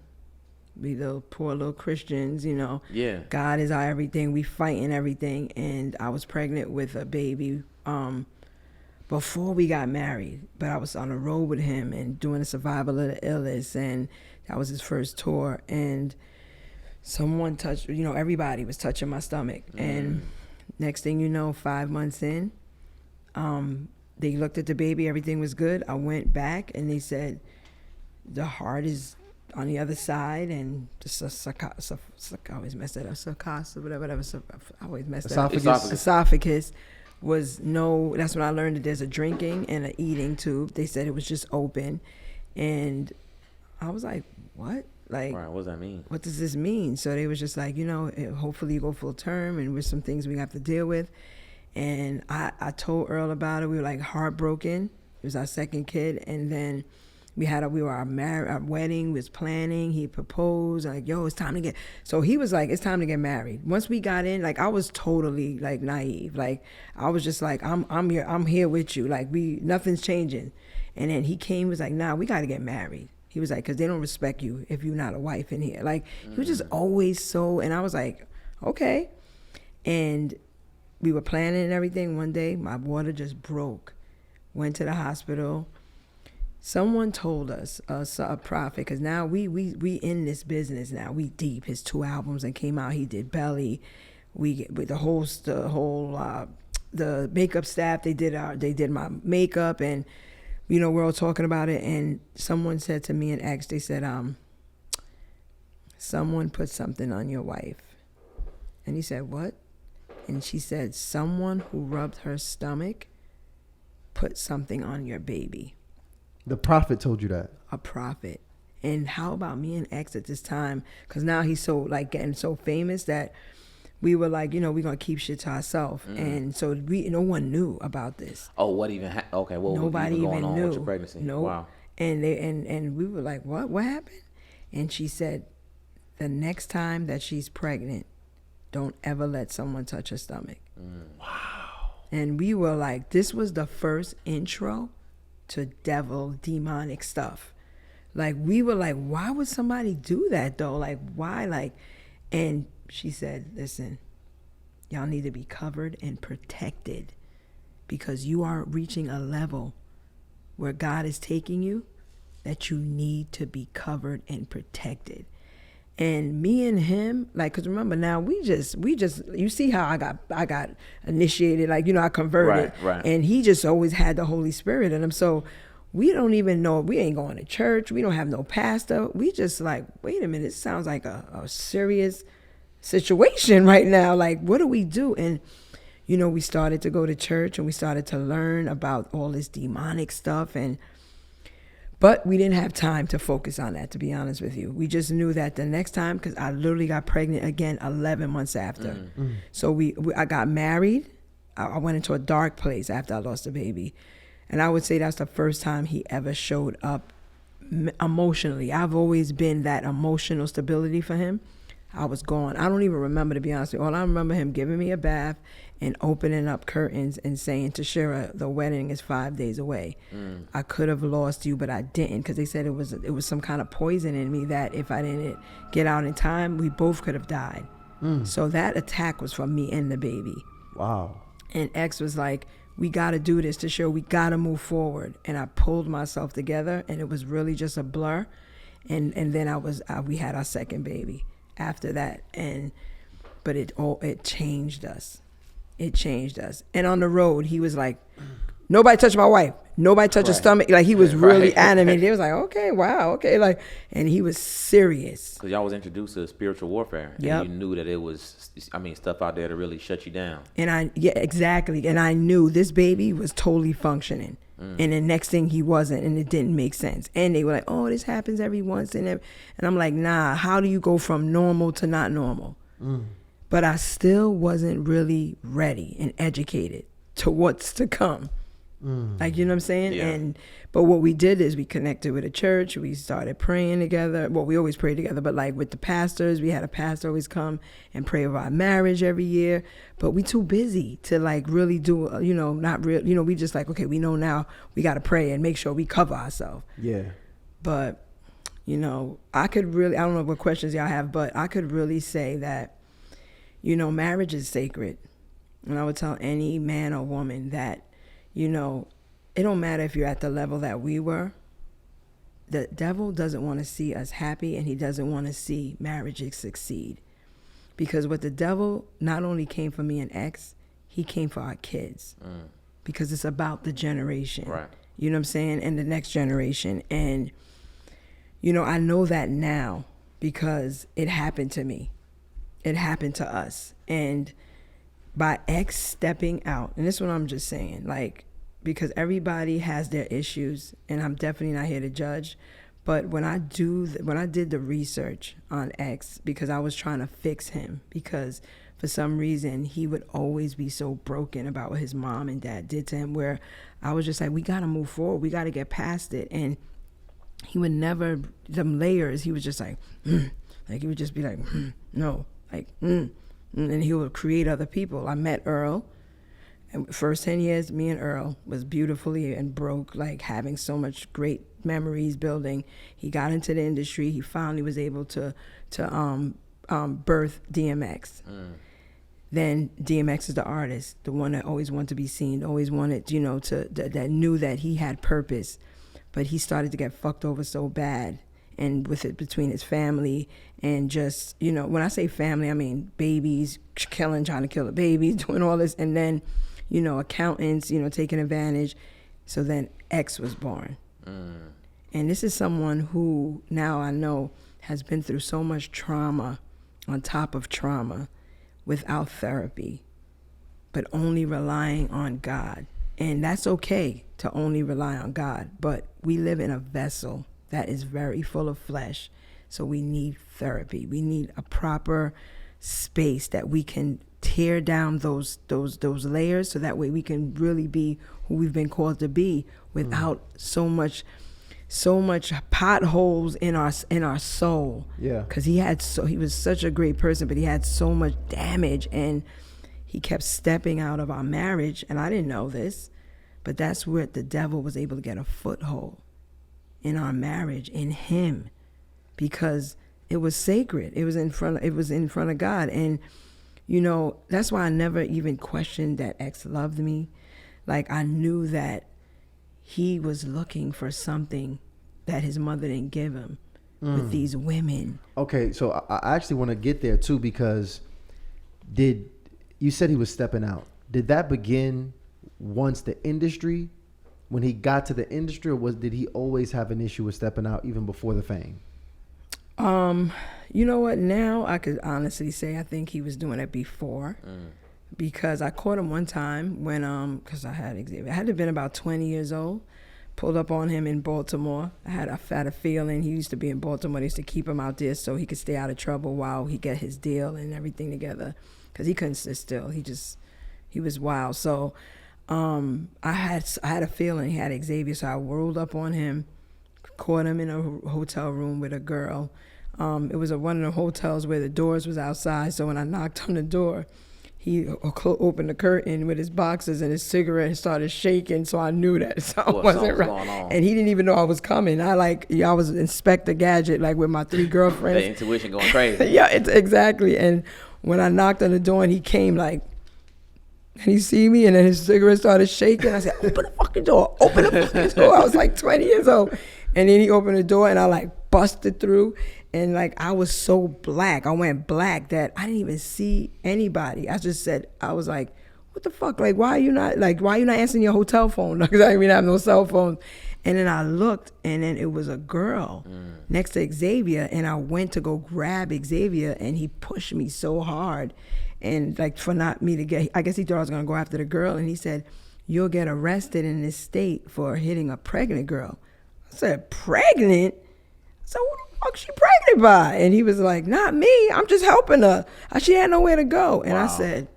We little poor little Christians, you know. Yeah. God is our everything. We fighting everything. And I was pregnant with a baby before we got married. But I was on the road with him and doing the survival of the illness. And that was his first tour. And someone touched, you know, everybody was touching my stomach. And next thing you know, 5 months in, they looked at the baby. Everything was good. I went back and they said, the heart is on the other side, and I always mess that up. I always mess that up. Esophagus was no. That's when I learned that there's a drinking and an eating tube. They said it was just open, and I was like, what? Like, right, what does that mean? What does this mean? So they was just like, you know, hopefully you go full term, and with some things we have to deal with. And I told Earl about it. We were like heartbroken. It was our second kid, and then. Our wedding was planning. He proposed, like, yo, it's time to get. So he was like, it's time to get married. Once we got in, like, I was totally like naive. Like, I was just like, I'm here with you. Like, nothing's changing. And then he came, was like, nah, we got to get married. He was like, because they don't respect you if you're not a wife in here. Like, he was just always so, and I was like, okay. And we were planning and everything. One day, my water just broke. Went to the hospital. Someone told us, a prophet, because now we in this business now. We deep. His 2 albums that came out, he did Belly. We with the makeup staff. They did my makeup, and you know we're all talking about it. And someone said to me and X, they said, someone put something on your wife, and he said, what? And she said, someone who rubbed her stomach put something on your baby. The prophet told you that? A prophet. And how about me and X at this time? Because now he's so, like, getting so famous that we were like, you know, we're going to keep shit to ourselves. And so no one knew about this. Oh, what even okay, well, nobody even even on knew. With your pregnancy? No. Wow. And and we were like, what happened? And she said, the next time that she's pregnant, don't ever let someone touch her stomach. Wow. And we were like, this was the first intro to demonic stuff. Like, we were like, why would somebody do that though? Like, why? Like, and she said, listen, y'all need to be covered and protected, because you are reaching a level where God is taking you that you need to be covered and protected. And me and him, like, cause remember now we just, you see how I got initiated, like, you know, I converted, right. And he just always had the Holy Spirit in him. So we don't even know, we ain't going to church. We don't have no pastor. We just like, wait a minute, it sounds like a serious situation right now. Like, what do we do? And, you know, we started to go to church and we started to learn about all this demonic stuff, but we didn't have time to focus on that, to be honest with you. We just knew that the next time, because I literally got pregnant again 11 months after. So I got married. I went into a dark place after I lost the baby. And I would say that's the first time he ever showed up emotionally. I've always been that emotional stability for him. I was gone. I don't even remember, to be honest with you. All I remember him giving me a bath and opening up curtains and saying, Tashera, the wedding is 5 days away. I could have lost you, but I didn't, because they said it was some kind of poison in me that if I didn't get out in time, we both could have died. So that attack was from me and the baby. Wow. And X was like, we got to do this, Tashera. We got to move forward. And I pulled myself together, and it was really just a blur. And then we had our second baby after that, but it changed us. It changed us. And on the road, he was like, nobody touch my wife. Nobody touch her stomach. Like, he was really animated. It was like, okay, wow, okay. Like, and he was serious. Because y'all was introduced to spiritual warfare. And you knew that it was, stuff out there to really shut you down. And exactly. And I knew this baby was totally functioning. And the next thing he wasn't, and it didn't make sense. And they were like, oh, this happens every once in a... And I'm like, nah, how do you go from normal to not normal? But I still wasn't really ready and educated to what's to come. Like, you know what I'm saying? Yeah. But what we did is we connected with a church. We started praying together. Well, we always pray together, but like with the pastors, we had a pastor always come and pray over our marriage every year. But we too busy to like really do, not real, we just like, okay, we know now we got to pray and make sure we cover ourselves. Yeah. But You know, I don't know what questions y'all have, but I could really say that, you know, marriage is sacred. And I would tell any man or woman that, you know, it don't matter if you're at the level that we were. The devil doesn't want to see us happy, and he doesn't want to see marriages succeed. Because what the devil not only came for me and X, he came for our kids. Because it's about the generation. Right. You know what I'm saying? And the next generation. And, you know, I know that now because it happened to me. It happened to us. And by X stepping out, and this is what I'm just saying, like, because everybody has their issues, and I'm definitely not here to judge. But when I did the research on X, because I was trying to fix him, because for some reason he would always be so broken about what his mom and dad did to him, where I was just like, we got to move forward. We got to get past it. And he would never, them layers, he was just like, like he would just be like, no, like, and he would create other people. I met Earl. And first 10 years, me and Earl was beautifully and broke, like having so much great memories building. He got into the industry. He finally was able to birth DMX. Then DMX is the artist, the one that always wanted to be seen, always wanted, you know, that knew that he had purpose. But he started to get fucked over so bad, and with it between his family and just, you know, when I say family, I mean babies, trying to kill the babies, doing all this, and then, you know, accountants, you know, taking advantage. So then X was born. And this is someone who now I know has been through so much trauma on top of trauma without therapy, but only relying on God. And that's okay to only rely on God, but we live in a vessel that is very full of flesh. So we need therapy. We need a proper space that we can tear down those layers, so that way we can really be who we've been called to be without so much potholes in our soul. Yeah. Because he was such a great person, but he had so much damage, and he kept stepping out of our marriage. And I didn't know this, but that's where the devil was able to get a foothold in our marriage, in him, because it was sacred. It was in front of God. And you know, that's why I never even questioned that X loved me. Like, I knew that he was looking for something that his mother didn't give him with these women. Okay, so I actually want to get there too, because you said he was stepping out. Did that begin once the industry, when he got to the industry, or did he always have an issue with stepping out even before the fame? You know what? Now I could honestly say I think he was doing it before, because I caught him one time when because I had to have been about 20 years old. Pulled up on him in Baltimore. I had a feeling he used to be in Baltimore. They used to keep him out there so he could stay out of trouble while he get his deal and everything together, because he couldn't sit still. He was wild. So I had a feeling he had Xavier. So I rolled up on him, caught him in a hotel room with a girl. It was one of the hotels where the doors was outside. So when I knocked on the door, he opened the curtain with his boxes and his cigarette and started shaking. So I knew that something wasn't right. Going on. And he didn't even know I was coming. I was Inspector Gadget, like with my 3 girlfriends. The intuition going crazy. Yeah, it's exactly. And when I knocked on the door and he came, like, and he see me, and then his cigarette started shaking. I said, open the fucking door. Open the fucking door. I was like 20 years old. And then he opened the door and I like busted through. And like, I was so black. I went black that I didn't even see anybody. I just said, I was like, what the fuck? Like, why are you not answering your hotel phone? Because I didn't even have no cell phone. And then I looked, and then it was a girl next to Xavier. And I went to go grab Xavier, and he pushed me so hard. And like, for not me to get, I guess he thought I was going to go after the girl. And he said, you'll get arrested in this state for hitting a pregnant girl. I said, pregnant? So who the fuck she pregnant by? And he was like, not me. I'm just helping her. She had nowhere to go. And I said,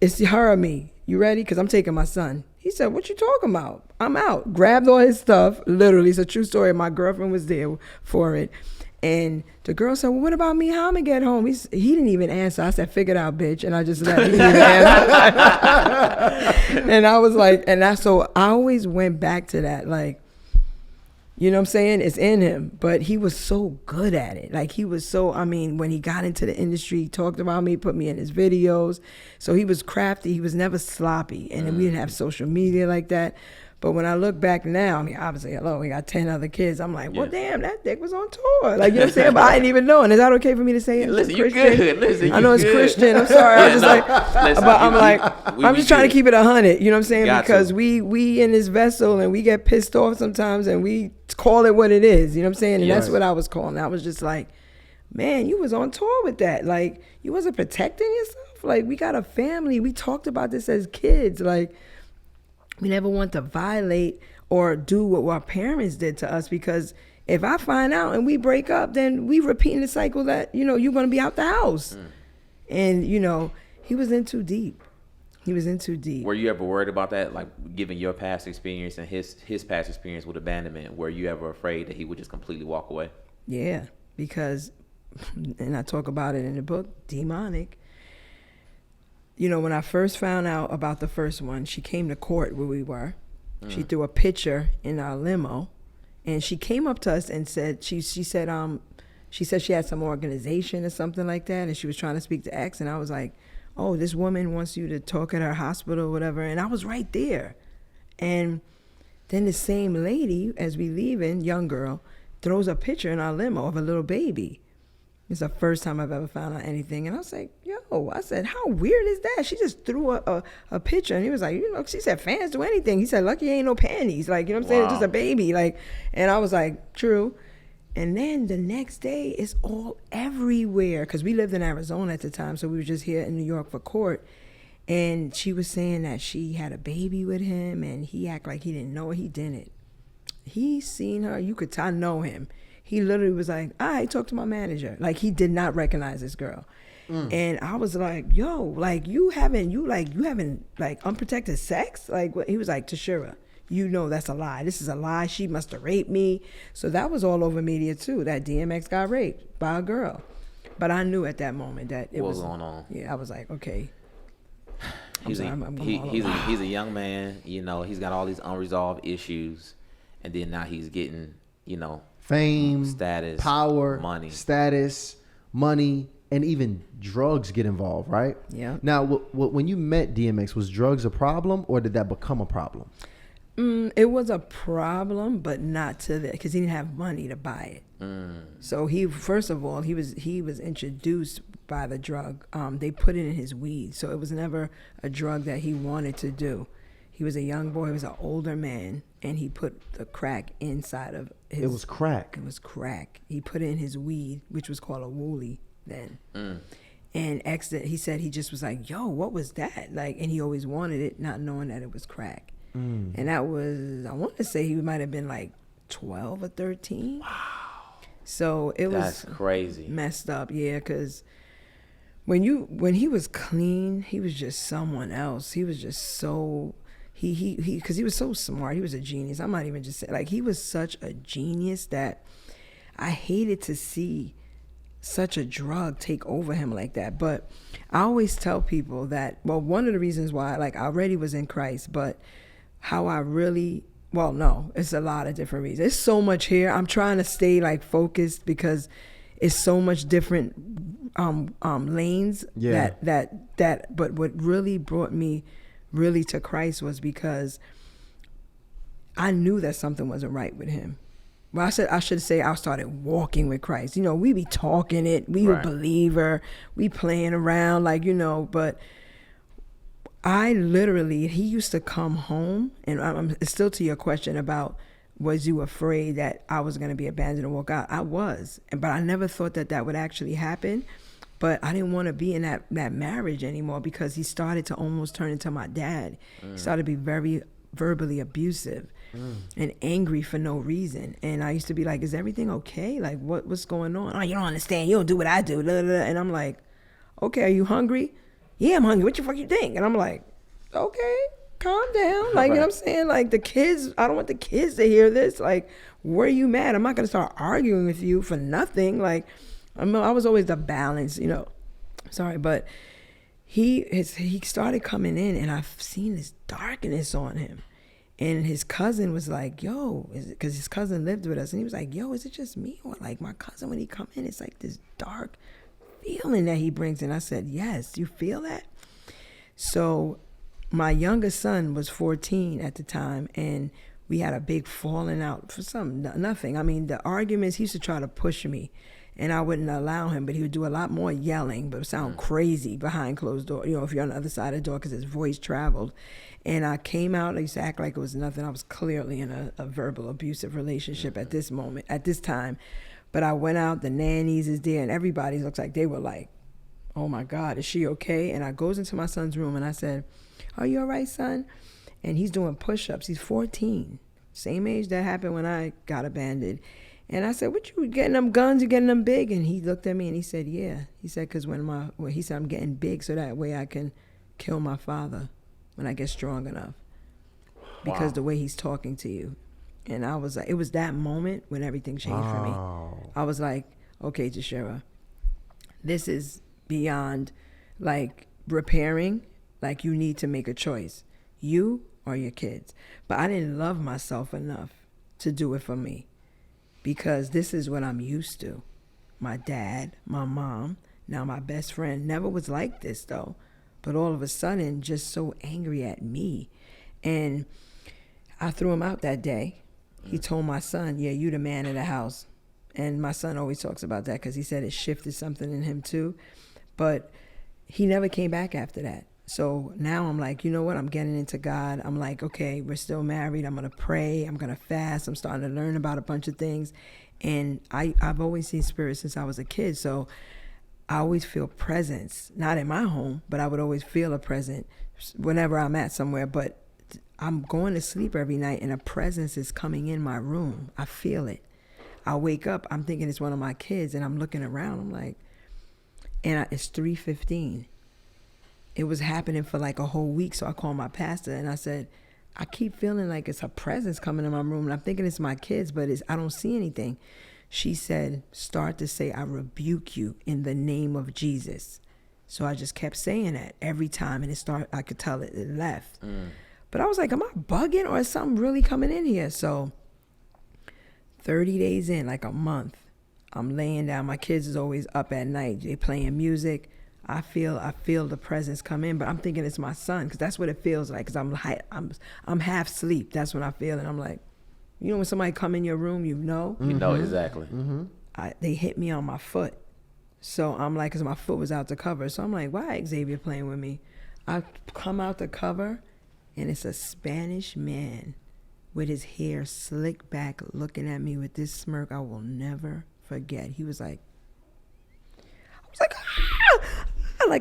it's her or me. You ready? Because I'm taking my son. He said, what you talking about? I'm out. Grabbed all his stuff. Literally, it's a true story. My girlfriend was there for it. And the girl said, well, what about me? How I'm going to get home? He didn't even answer. I said, figure it out, bitch. And I just let him answer. And I was like, so I always went back to that. Like, You know what I'm saying? It's in him. But he was so good at it. Like, he was so, I mean, when he got into the industry, he talked about me, put me in his videos. So he was crafty. He was never sloppy. And then we didn't have social media like that. But when I look back now, I mean, obviously, hello, we got 10 other kids. I'm like, well, damn, that dick was on tour. Like, you know what I'm saying? But I didn't even know. And is that okay for me to say it? Listen, you good. Listen, I know it's Christian. I'm sorry. I'm just I'm just trying to keep it 100. You know what I'm saying? Because we in this vessel and we get pissed off sometimes and we call it what it is. You know what I'm saying? And that's what I was calling. I was just like, man, you was on tour with that. Like, you wasn't protecting yourself. Like, we got a family. We talked about this as kids. Like, we never want to violate or do what our parents did to us, because if I find out and we break up, then we repeating the cycle that, you know, you're going to be out the house. And, you know, he was in too deep. He was in too deep. Were you ever worried about that? Like, given your past experience and his past experience with abandonment, were you ever afraid that he would just completely walk away? Yeah, because, and I talk about it in the book, demonic. You know, when I first found out about the first one, she came to court where we were. She threw a picture in our limo, and she came up to us and said, she said she had some organization or something like that, and she was trying to speak to X, and I was like, oh, this woman wants you to talk at her hospital or whatever, and I was right there. And then the same lady, as we leaving, young girl, throws a picture in our limo of a little baby. It's the first time I've ever found out anything. And I was like, yo, I said, how weird is that? She just threw a picture. And he was like, you know, she said, fans do anything. He said, lucky ain't no panties. Like, you know what I'm saying? It's just a baby. Like, and I was like, true. And then the next day, it's all everywhere. Because we lived in Arizona at the time. So we were just here in New York for court. And she was saying that she had a baby with him. And he acted like he didn't know her. He didn't. He seen her. You could tell, I know him. He literally was like, I talked to my manager. Like, he did not recognize this girl. And I was like, yo, like, you having like unprotected sex? Like, what? He was like, Tashera, you know that's a lie. This is a lie. She must have raped me. So that was all over media too, that DMX got raped by a girl. But I knew at that moment that it was going on. Yeah, I was like, okay. He's a young man, you know, he's got all these unresolved issues, and then now he's getting, you know, fame, status, power, money, and even drugs get involved, right? Yeah. Now, when you met DMX, was drugs a problem, or did that become a problem? It was a problem, but not to that, because he didn't have money to buy it. So he, first of all, he was introduced by the drug. They put it in his weed, so it was never a drug that he wanted to do. He was a young boy. He was an older man, and he put the crack inside of his... It was crack. It was crack. He put it in his weed, which was called a wooly then. And X, he said he just was like, yo, what was that? Like, and he always wanted it, not knowing that it was crack. And that was, I want to say he might have been like 12 or 13. Wow. So it was... That's crazy. Messed up, yeah, because... When he was clean, he was just someone else. He was just so... Because he was so smart. He was a genius. I'm not even just saying, like, he was such a genius that I hated to see such a drug take over him like that. But I always tell people that, well, one of the reasons why, like, I already was in Christ, but how I really, well, no, it's a lot of different reasons. There's so much here. I'm trying to stay, like, focused because it's so much different lanes but what really brought me really to Christ was because I knew that something wasn't right with him. Well, I should say I started walking with Christ. You know, we be talking it, we a believer, we playing around, like, you know, but I literally, he used to come home, and I'm still to your question about, was you afraid that I was going to be abandoned and walk out? I was, but I never thought that would actually happen. But I didn't want to be in that marriage anymore because he started to almost turn into my dad. He started to be very verbally abusive and angry for no reason. And I used to be like, is everything okay? Like, what's going on? Oh, you don't understand. You don't do what I do. Blah, blah, blah. And I'm like, okay, are you hungry? Yeah, I'm hungry. What the fuck you think? And I'm like, okay, calm down. Like, you know what I'm saying? Like, the kids, I don't want the kids to hear this. Like, where are you mad? I'm not going to start arguing with you for nothing. Like, I was always the balance, you know. Sorry, but he started coming in, and I've seen this darkness on him. And his cousin was like, yo, because his cousin lived with us. And he was like, yo, is it just me? Or like my cousin, when he come in, it's like this dark feeling that he brings in. I said, yes, you feel that? So my youngest son was 14 at the time. And we had a big falling out for nothing. I mean, the arguments, he used to try to push me. And I wouldn't allow him, but he would do a lot more yelling, but it would sound crazy behind closed door. You know, if you're on the other side of the door, because his voice traveled. And I came out, I used to act like it was nothing. I was clearly in a verbal abusive relationship at this moment, at this time. But I went out, the nannies is there, and everybody looks like they were like, oh my God, is she okay? And I goes into my son's room and I said, are you all right, son? And he's doing push-ups. He's 14, same age that happened when I got abandoned. And I said, what, you getting them guns, you getting them big? And he looked at me and he said, yeah. He said, because he said, I'm getting big so that way I can kill my father when I get strong enough. Because the way he's talking to you. And I was like, it was that moment when everything changed for me. I was like, okay, Tashera, this is beyond like repairing. Like, you need to make a choice. You or your kids. But I didn't love myself enough to do it for me. Because this is what I'm used to. My dad, my mom, now my best friend never was like this though. But all of a sudden, just so angry at me. And I threw him out that day. He told my son, yeah, you the man of the house. And my son always talks about that because he said it shifted something in him too. But he never came back after that. So now I'm like, you know what? I'm getting into God. I'm like, okay, we're still married. I'm going to pray. I'm going to fast. I'm starting to learn about a bunch of things. And I've always seen spirit since I was a kid. So I always feel presence, not in my home, but I would always feel a presence whenever I'm at somewhere. But I'm going to sleep every night and a presence is coming in my room. I feel it. I wake up, I'm thinking it's one of my kids and I'm looking around. I'm like, it's 3:15. It was happening for like a whole week. So I called my pastor and I said, I keep feeling like it's a presence coming in my room. And I'm thinking it's my kids, but I don't see anything. She said, start to say, I rebuke you in the name of Jesus. So I just kept saying that every time. And I could tell it left. But I was like, am I bugging or is something really coming in here? So 30 days in, like a month, I'm laying down. My kids is always up at night. They playing music. I feel the presence come in, but I'm thinking it's my son because that's what it feels like. Because I'm half asleep. That's what I feel, and I'm like, you know, when somebody come in your room, you know, you know exactly. They hit me on my foot, so I'm like, because my foot was out the cover, so I'm like, why Xavier playing with me? I come out the cover, and it's a Spanish man with his hair slicked back, looking at me with this smirk I will never forget. He was like,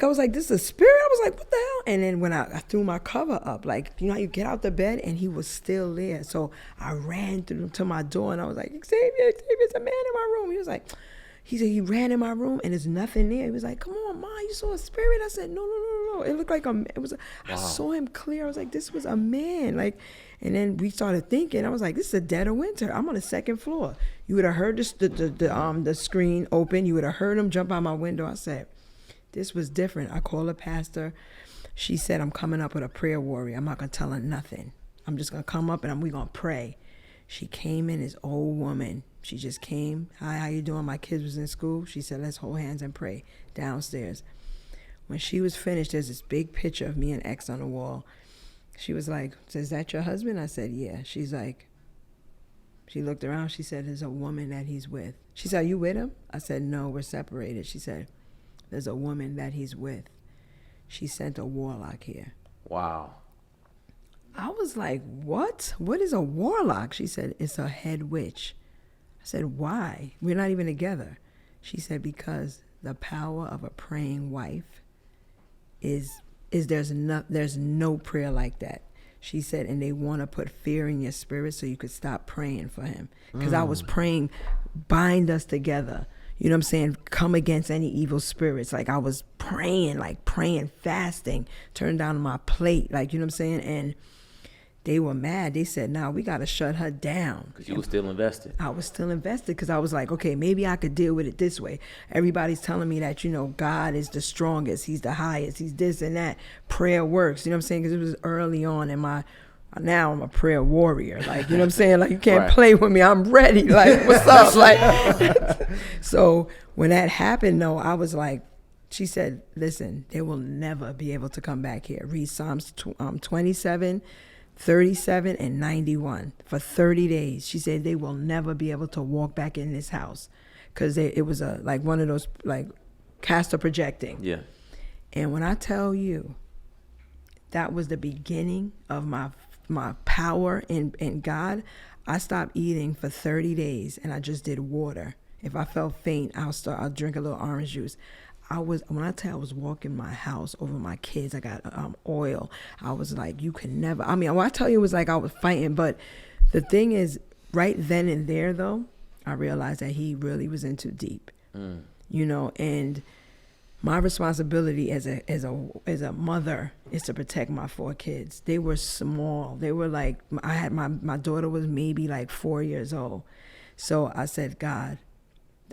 I was like, this is a spirit? I was like, what the hell? And then when I threw my cover up, like, you know how you get out the bed? And he was still there. So I ran through to my door and I was like, Xavier's a man in my room. He said, he ran in my room and there's nothing there. He was like, come on, Ma, you saw a spirit? I said, no. It looked like I saw him clear. I was like, this was a man. Like, and then we started thinking, I was like, this is the dead of winter. I'm on the second floor. You would have heard the screen open. You would have heard him jump out my window. I said, this was different. I called a pastor. She said, I'm coming up with a prayer warrior. I'm not going to tell her nothing. I'm just going to come up and we're going to pray. She came in, this old woman. She just came. Hi, how you doing? My kids was in school. She said, let's hold hands and pray downstairs. When she was finished, there's this big picture of me and X on the wall. She was like, is that your husband? I said, yeah. She's like, she looked around. She said, there's a woman that he's with. She said, are you with him? I said, no, we're separated. She said, there's a woman that he's with. She sent a warlock here. Wow. I was like, what? What is a warlock? She said, it's a head witch. I said, why? We're not even together. She said, because the power of a praying wife is there's no prayer like that. She said, and they want to put fear in your spirit so you could stop praying for him. Because I was praying, bind us together. You know what I'm saying? Come against any evil spirits. Like I was praying, fasting, turned down my plate. Like, you know what I'm saying? And they were mad. They said, nah, we got to shut her down. Because you were still invested. I was still invested because I was like, okay, maybe I could deal with it this way. Everybody's telling me that, you know, God is the strongest. He's the highest. He's this and that. Prayer works. You know what I'm saying? Because it was early on in my Now I'm a prayer warrior. Like, you know what I'm saying? Like, you can't Right. play with me. I'm ready. Like, what's up? Like, so when that happened, though, I was like, she said, listen, they will never be able to come back here. Read Psalms 27, 37, and 91 for 30 days. She said they will never be able to walk back in this house because it was like one of those, like, castor projecting. Yeah. And when I tell you, that was the beginning of my power in God. I stopped eating for 30 days and I just did water. If I felt faint, I'll drink a little orange juice. When I tell you I was walking my house over my kids, I got oil. I was like, you can never, I mean, when I tell you it was like I was fighting, but the thing is, right then and there though, I realized that he really was in too deep, you know, and my responsibility as a mother is to protect my 4 kids. They were small. They were like, my daughter was maybe like 4 years old. So I said, God,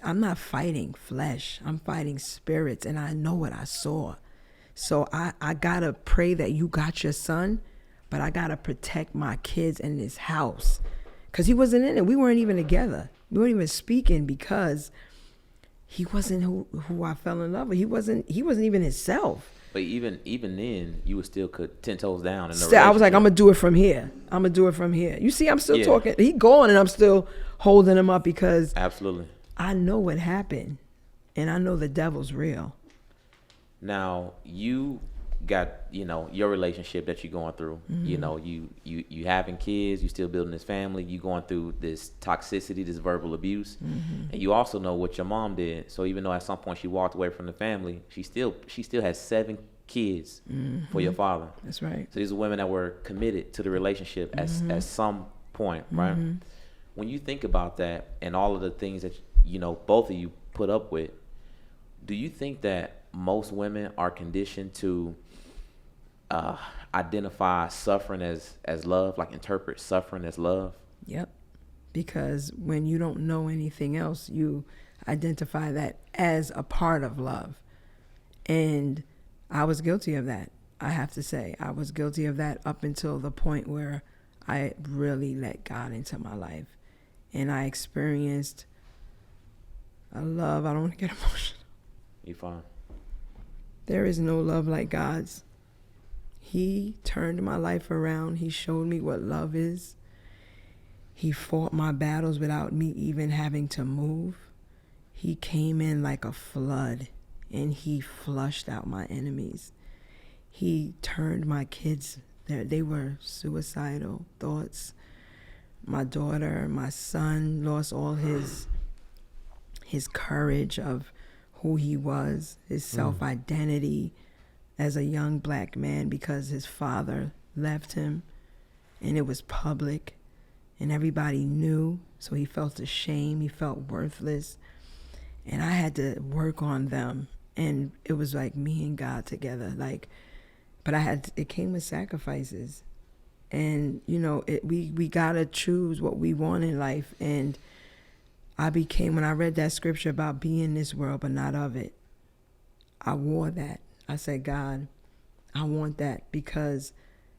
I'm not fighting flesh. I'm fighting spirits, and I know what I saw. So I gotta pray that you got your son, but I gotta protect my kids in this house. Because he wasn't in it. We weren't even together. We weren't even speaking because he wasn't who I fell in love with. He wasn't even himself. But even then, you would still 10 toes down in the I was like, relationship. I'm gonna do it from here. You see, I'm still talking. He gone, and I'm still holding him up because Absolutely. I know what happened, and I know the devil's real. Now you got, you know, your relationship that you're going through. You know, you having kids, you still building this family, you going through this toxicity, this verbal abuse, and you also know what your mom did. So even though at some point she walked away from the family, she still has 7 kids for your father. That's right. So these are women that were committed to the relationship at some point, right? When you think about that and all of the things that, you know, both of you put up with, do you think that most women are conditioned to identify suffering as love, like interpret suffering as love? Yep. Because when you don't know anything else, you identify that as a part of love. And I was guilty of that. I have to say, I was guilty of that up until the point where I really let God into my life. And I experienced a love. I don't want to get emotional. You fine. There is no love like God's. He turned my life around. He showed me what love is. He fought my battles without me even having to move. He came in like a flood and he flushed out my enemies. He turned my kids, they were suicidal thoughts. My daughter, my son lost all his courage of who he was, his self-identity as a young black man because his father left him and it was public and everybody knew, so he felt ashamed, he felt worthless, and I had to work on them, and it was like me and God together, like, but it came with sacrifices, and you know, we gotta choose what we want in life, and when I read that scripture about being in this world but not of it, I wore that. I said, God, I want that because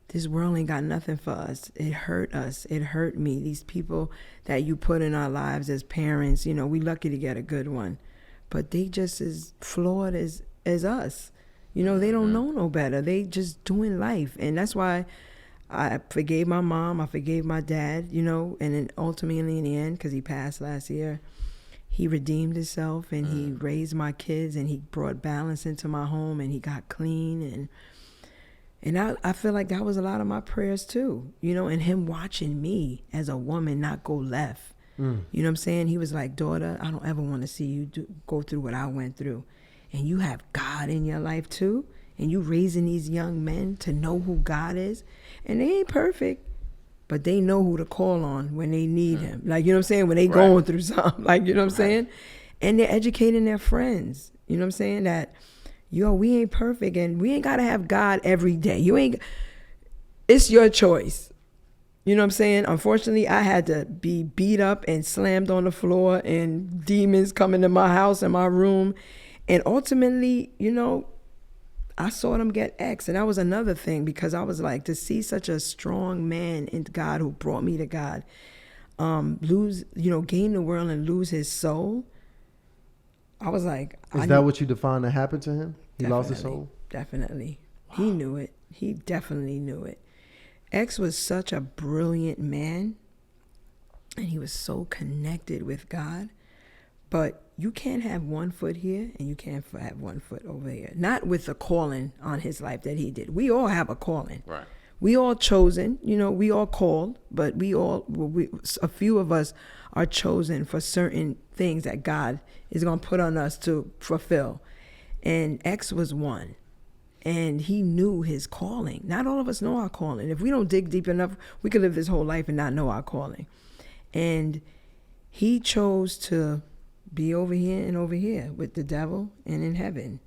this world ain't got nothing for us. It hurt us. It hurt me. These people that you put in our lives as parents, you know, we lucky to get a good one, but they just as flawed as us. You know, they don't know no better. They just doing life. And that's why I forgave my mom. I forgave my dad, you know, and then ultimately in the end, because he passed last year, he redeemed himself and he raised my kids and he brought balance into my home and he got clean. And I feel like that was a lot of my prayers too, you know, and him watching me as a woman not go left. You know what I'm saying? He was like, daughter, I don't ever want to see you go through what I went through. And you have God in your life too. And you raising these young men to know who God is. And they ain't perfect, but they know who to call on when they need him. Like, you know what I'm saying? When they going through something, like, you know what I'm saying? And they're educating their friends. You know what I'm saying? That, we ain't perfect and we ain't got to have God every day. It's your choice. You know what I'm saying? Unfortunately, I had to be beat up and slammed on the floor and demons coming to my house and my room. And ultimately, you know, I saw them get X. And that was another thing, because I was like, to see such a strong man in God who brought me to God, gain the world and lose his soul. I was like, Is that what you define that happened to him? He lost his definitely, soul? Definitely. Wow. He knew it. He definitely knew it. X was such a brilliant man, and he was so connected with God. But you can't have one foot here and you can't have one foot over here. Not with the calling on his life that he did. We all have a calling. Right. We all chosen, we all called, but a few of us are chosen for certain things that God is going to put on us to fulfill. And X was one. And he knew his calling. Not all of us know our calling. If we don't dig deep enough, we could live this whole life and not know our calling. And he chose to be over here with the devil and in heaven.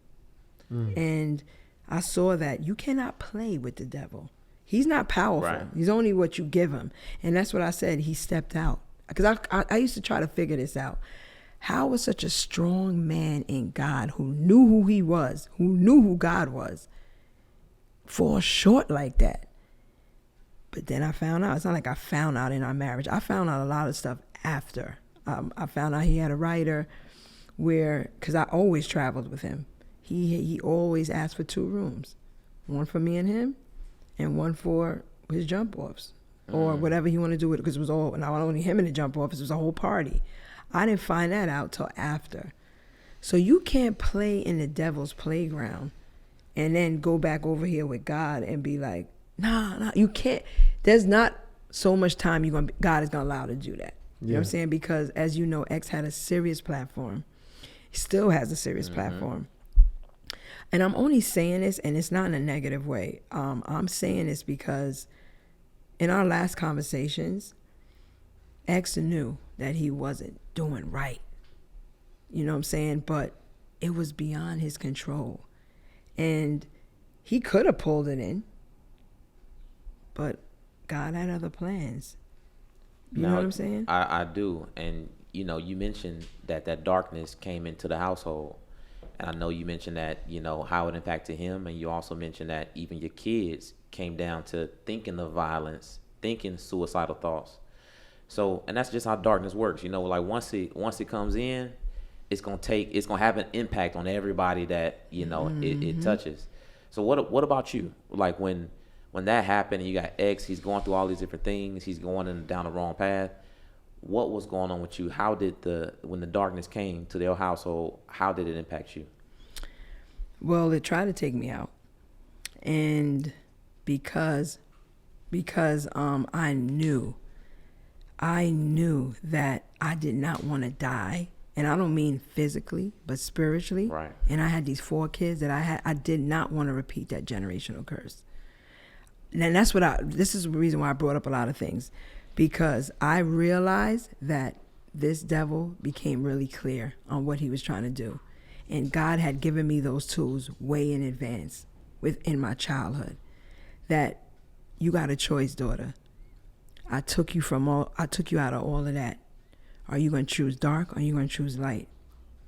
And I saw that you cannot play with the devil. He's not powerful. Right. He's only what you give him. And that's what I said. He stepped out. Because I used to try to figure this out. How was such a strong man in God who knew who he was, who knew who God was, fall short like that? But then I found out. It's not like I found out in our marriage. I found out a lot of stuff after. I found out he had a writer because I always traveled with him. He always asked for 2 rooms, one for me and him, and one for his jump offs or whatever he wanted to do with it, because it was all, not only him and the jump offs, it was a whole party. I didn't find that out till after. So you can't play in the devil's playground and then go back over here with God and be like, nah, you can't. There's not so much time God is gonna allow to do that. You know what I'm saying? Because as you know, X had a serious platform. He still has a serious platform. And I'm only saying this, and it's not in a negative way. I'm saying this because in our last conversations, X knew that he wasn't doing right. You know what I'm saying? But it was beyond his control. And he could have pulled it in, but God had other plans. You know what I'm saying? I do. And, you mentioned that darkness came into the household. And I know you mentioned that, how it impacted him. And you also mentioned that even your kids came down to thinking of violence, thinking suicidal thoughts. So, and that's just how darkness works. Like once it comes in, it's going to have an impact on everybody that, it touches. So what about you? Like when that happened and you got X, he's going through all these different things, he's going down the wrong path. What was going on with you? How did when the darkness came to their household, how did it impact you? Well, it tried to take me out. And because I knew that I did not want to die. And I don't mean physically, but spiritually. Right. And I had these 4 kids that I did not want to repeat that generational curse. And this is the reason why I brought up a lot of things, because I realized that this devil became really clear on what he was trying to do. And God had given me those tools way in advance within my childhood, that you got a choice, daughter. I took you out of all of that. Are you going to choose dark or are you going to choose light?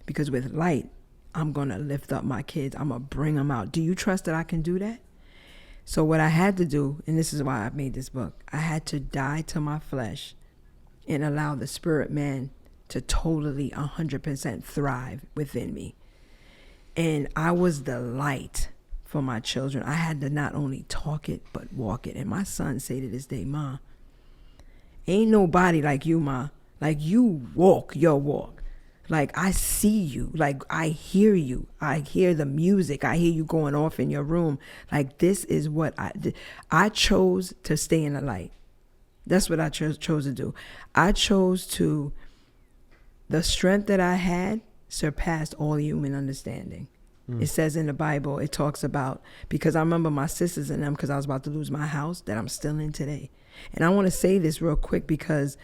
Because with light, I'm going to lift up my kids. I'm going to bring them out. Do you trust that I can do that? So what I had to do, and this is why I made this book, I had to die to my flesh and allow the spirit man to totally 100% thrive within me. And I was the light for my children. I had to not only talk it, but walk it. And my son say to this day, Ma, ain't nobody like you, Ma. Like, you walk your walk. Like, I see you. Like, I hear you. I hear the music. I hear you going off in your room. Like, this is what I chose to stay in the light. That's what I chose to do. I chose to, the strength that I had surpassed all human understanding. It says in the Bible, it talks about, because I remember my sisters and them, because I was about to lose my house that I'm still in today. And I want to say this real quick, because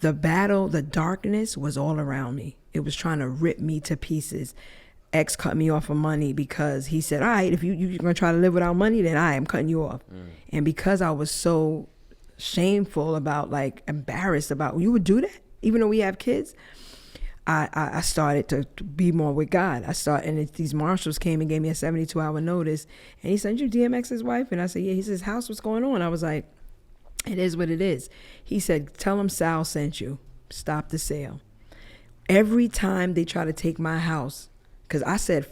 the battle, the darkness was all around me. It was trying to rip me to pieces. X cut me off of money because he said, all right, if you're going to try to live without money, then I am cutting you off. And because I was so shameful about, like, embarrassed about, you would do that? Even though we have kids? I started to be more with God. And these marshals came and gave me a 72-hour notice. And he said, "You DMX's wife?" And I said, "Yeah." He says, "House, what's going on?" I was like, "It is what it is." He said, "Tell him Sal sent you. Stop the sale." Every time they try to take my house, because I said,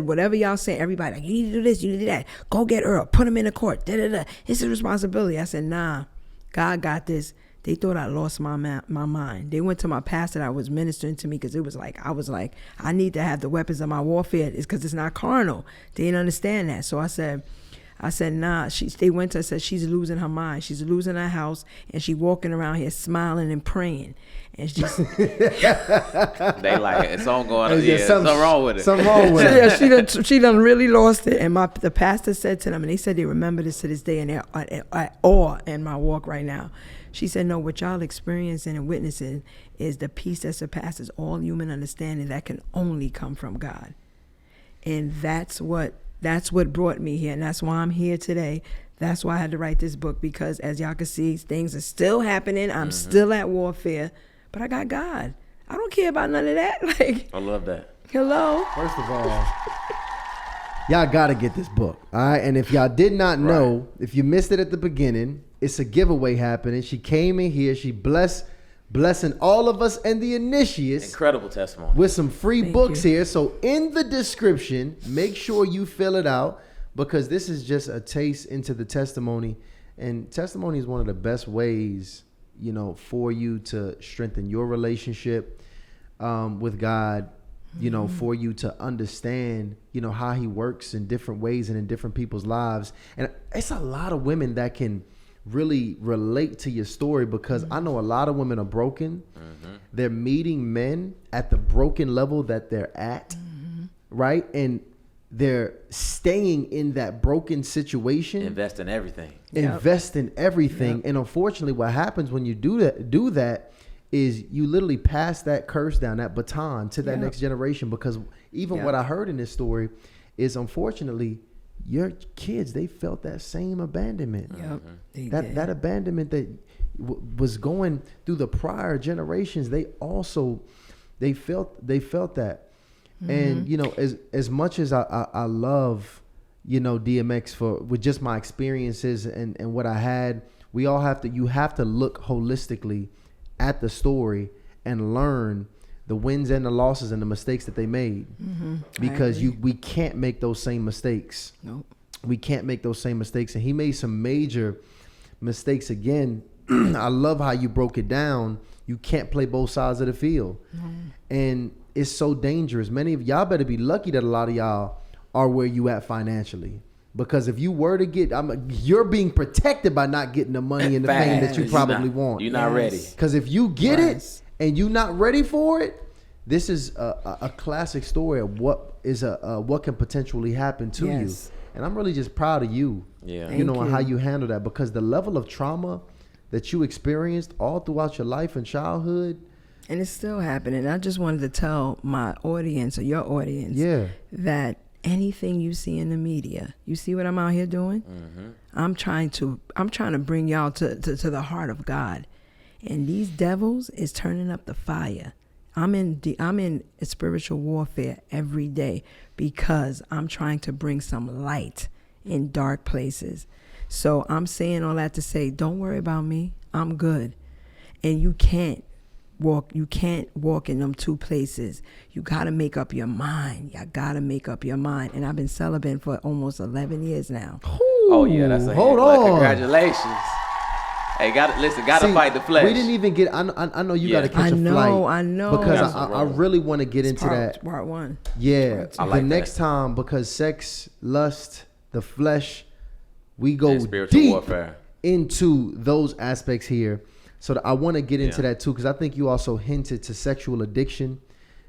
whatever y'all say, everybody, like, you need to do this, you need to do that. Go get Earl, put him in the court. Da-da-da. It's his responsibility. I said, nah, God got this. They thought I lost my mind. They went to my pastor that was ministering to me because it was like, I was like, I need to have the weapons of my warfare. It's because it's not carnal. They didn't understand that. So I said, nah. They went to said she's losing her mind. She's losing her house, and she walking around here smiling and praying. And she's they like it's all going on. Yeah, something wrong with it. Something wrong with it. Yeah, she done really lost it. And the pastor said to them, and they said they remember this to this day, and they're at awe in my walk right now. She said, "No, what y'all experiencing and witnessing is the peace that surpasses all human understanding that can only come from God." And that's what brought me here, and that's why I'm here today. That's why I had to write this book, because as y'all can see, things are still happening. I'm still at warfare, but I got God. I don't care about none of that. Like, I love that. hello. First of all, y'all gotta get this book, all right? And if y'all did not know, if you missed it at the beginning, it's a giveaway happening. She came in here, she blessing all of us and the initiates. Incredible testimony. With some free books here. So in the description, make sure you fill it out, because this is just a taste into the testimony. And testimony is one of the best ways, you know, for you to strengthen your relationship with God, you know, for you to understand, you know, how he works in different ways and in different people's lives. And it's a lot of women that can really relate to your story, because I know a lot of women are broken. They're meeting men at the broken level that they're at, right? And they're staying in that broken situation. Invest in everything. Invest in everything. And unfortunately, what happens when you do that is you literally pass that curse down, that baton, to that next generation. Because even what I heard in this story is, unfortunately, your kids, they felt that same abandonment. That abandonment that was going through the prior generations, they felt that. And you know, as much as I love, you know, DMX with just my experiences and what I had, you have to look holistically at the story and learn the wins and the losses and the mistakes that they made, because we can't make those same mistakes. Nope. We can't make those same mistakes. And he made some major mistakes again. I love how you broke it down. You can't play both sides of the field. And it's so dangerous. Many of y'all better be lucky that a lot of y'all are where you at financially. Because if you were to get, you're being protected by not getting the money and the fame that you probably want. You're not ready. Because if you get it and you're not ready for it, this is a classic story of what can potentially happen to you. And I'm really just proud of you, you know, and how you handle that, because the level of trauma that you experienced all throughout your life and childhood. And it's still happening. I just wanted to tell my audience, or your audience, that anything you see in the media, you see what I'm out here doing? I'm trying to bring y'all to the heart of God. And these devils is turning up the fire. I'm in a spiritual warfare every day, because I'm trying to bring some light in dark places. So I'm saying all that to say, don't worry about me. I'm good. And you can't walk in them two places. You got to make up your mind. You got to make up your mind. And I've been celibate for almost 11 years now. Oh yeah, that's a hold on. Congratulations. Hey, gotta fight the flesh. We didn't even get. I know you got to catch a flight. I know. Because I really want to get into that. Part one. Yeah, I like the next time, because sex, lust, the flesh, we go deep warfare into those aspects here. So I want to get into that too, because I think you also hinted to sexual addiction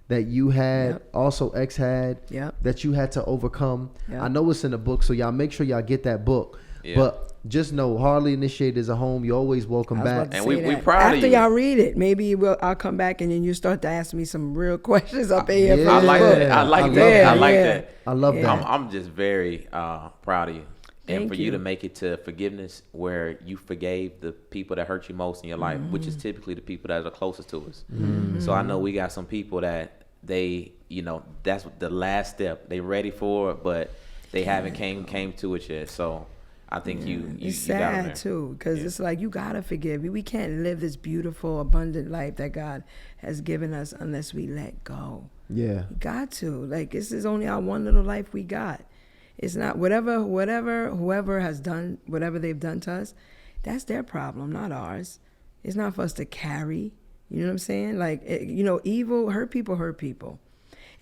that you had, also X had, that you had to overcome. I know it's in the book, so y'all make sure y'all get that book. But just know, Hardly Initiated is a home. You're always welcome back. And we proud of you. After y'all read it, maybe I'll come back and then you start to ask me some real questions up in here. I like that. I like that. I love that. I'm just very proud of you. And Thank for you to you. make it to forgiveness where you forgave the people that hurt you most in your life, which is typically the people that are closest to us. So I know we got some people that they, that's the last step. They ready for it, but they haven't came to it yet. So I think you It's you got 'em sad there. too, because it's like you gotta forgive. We can't live this beautiful, abundant life that God has given us unless we let go. Yeah. You got to. Like, this is only our one little life we got. It's not whoever has done whatever they've done to us, that's their problem, not ours. It's not for us to carry. You know what I'm saying? Like, evil, hurt people.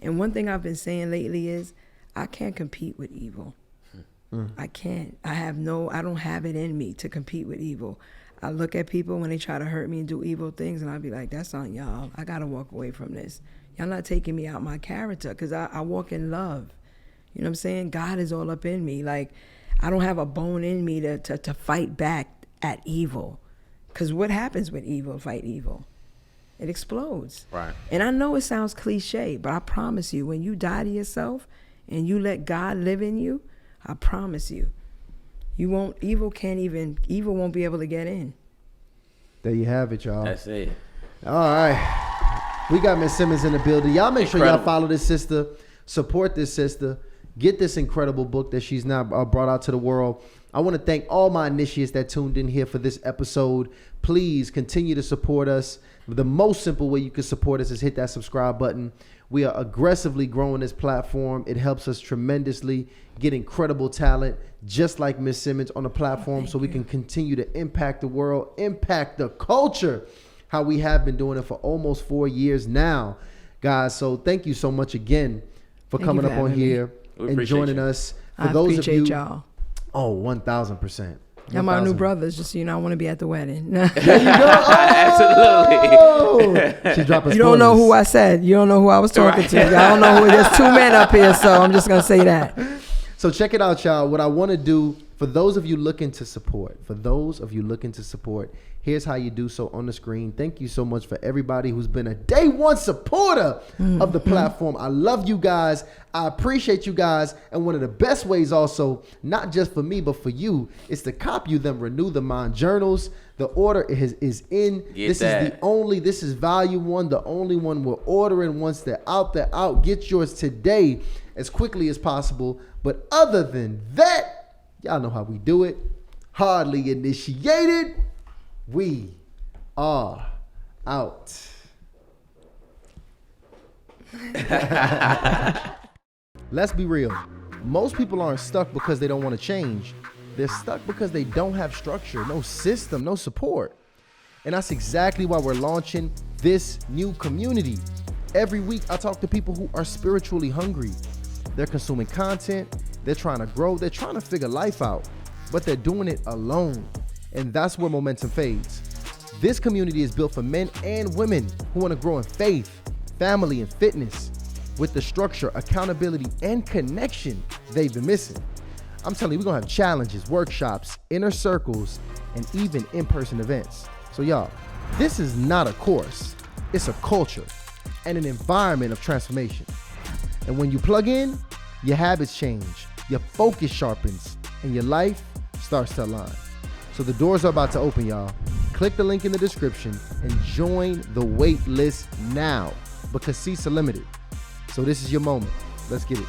And one thing I've been saying lately is I can't compete with evil. I can't. I don't have it in me to compete with evil. I look at people when they try to hurt me and do evil things, and I'll be like, that's on y'all. I got to walk away from this. Y'all not taking me out my character, because I walk in love. You know what I'm saying? God is all up in me. Like, I don't have a bone in me to fight back at evil. Because what happens with evil, fight evil? It explodes. Right. And I know it sounds cliche, but I promise you, when you die to yourself and you let God live in you, I promise you, evil won't be able to get in. There you have it, y'all. That's it. All right. We got Miss Simmons in the building. Y'all make sure y'all follow this sister, support this sister, get this incredible book that she's now brought out to the world. I want to thank all my initiates that tuned in here for this episode. Please continue to support us. The most simple way you can support us is hit that subscribe button. We are aggressively growing this platform. It helps us tremendously get incredible talent, just like Miss Simmons, on the platform, so we can continue to impact the world, impact the culture, how we have been doing it for almost 4 years now, guys. So thank you so much again for coming up on here and joining us. For those of you, y'all. Oh, 1,000%. Y'all my new brothers, just so you know, I want to be at the wedding. There you go. Absolutely. She dropping You don't know spoilers. who I said. You don't know who I was talking to. Y'all don't know who. There's 2 men up here, so I'm just going to say that. So check it out, y'all. What I want to do, for those of you looking to support, here's how you do so on the screen. Thank you so much for everybody who's been a day one supporter of the platform. I love you guys. I appreciate you guys. And one of the best ways also, not just for me, but for you, is to cop you them Renew the Mind journals. The order is in. This is volume 1, the only one we're ordering. Once they're out, they're out. Get yours today as quickly as possible. But other than that, y'all know how we do it. Hardly initiated. We are out. Let's be real. Most people aren't stuck because they don't want to change. They're stuck because they don't have structure, no system, no support. And that's exactly why we're launching this new community. Every week, I talk to people who are spiritually hungry. They're consuming content. They're trying to grow. They're trying to figure life out, but they're doing it alone. And that's where momentum fades. This community is built for men and women who want to grow in faith, family, and fitness with the structure, accountability, and connection they've been missing. I'm telling you, we're going to have challenges, workshops, inner circles, and even in-person events. So y'all, this is not a course. It's a culture and an environment of transformation. And when you plug in, your habits change, your focus sharpens, and your life starts to align. So the doors are about to open, y'all. Click the link in the description and join the wait list now, because seats are limited. So this is your moment. Let's get it.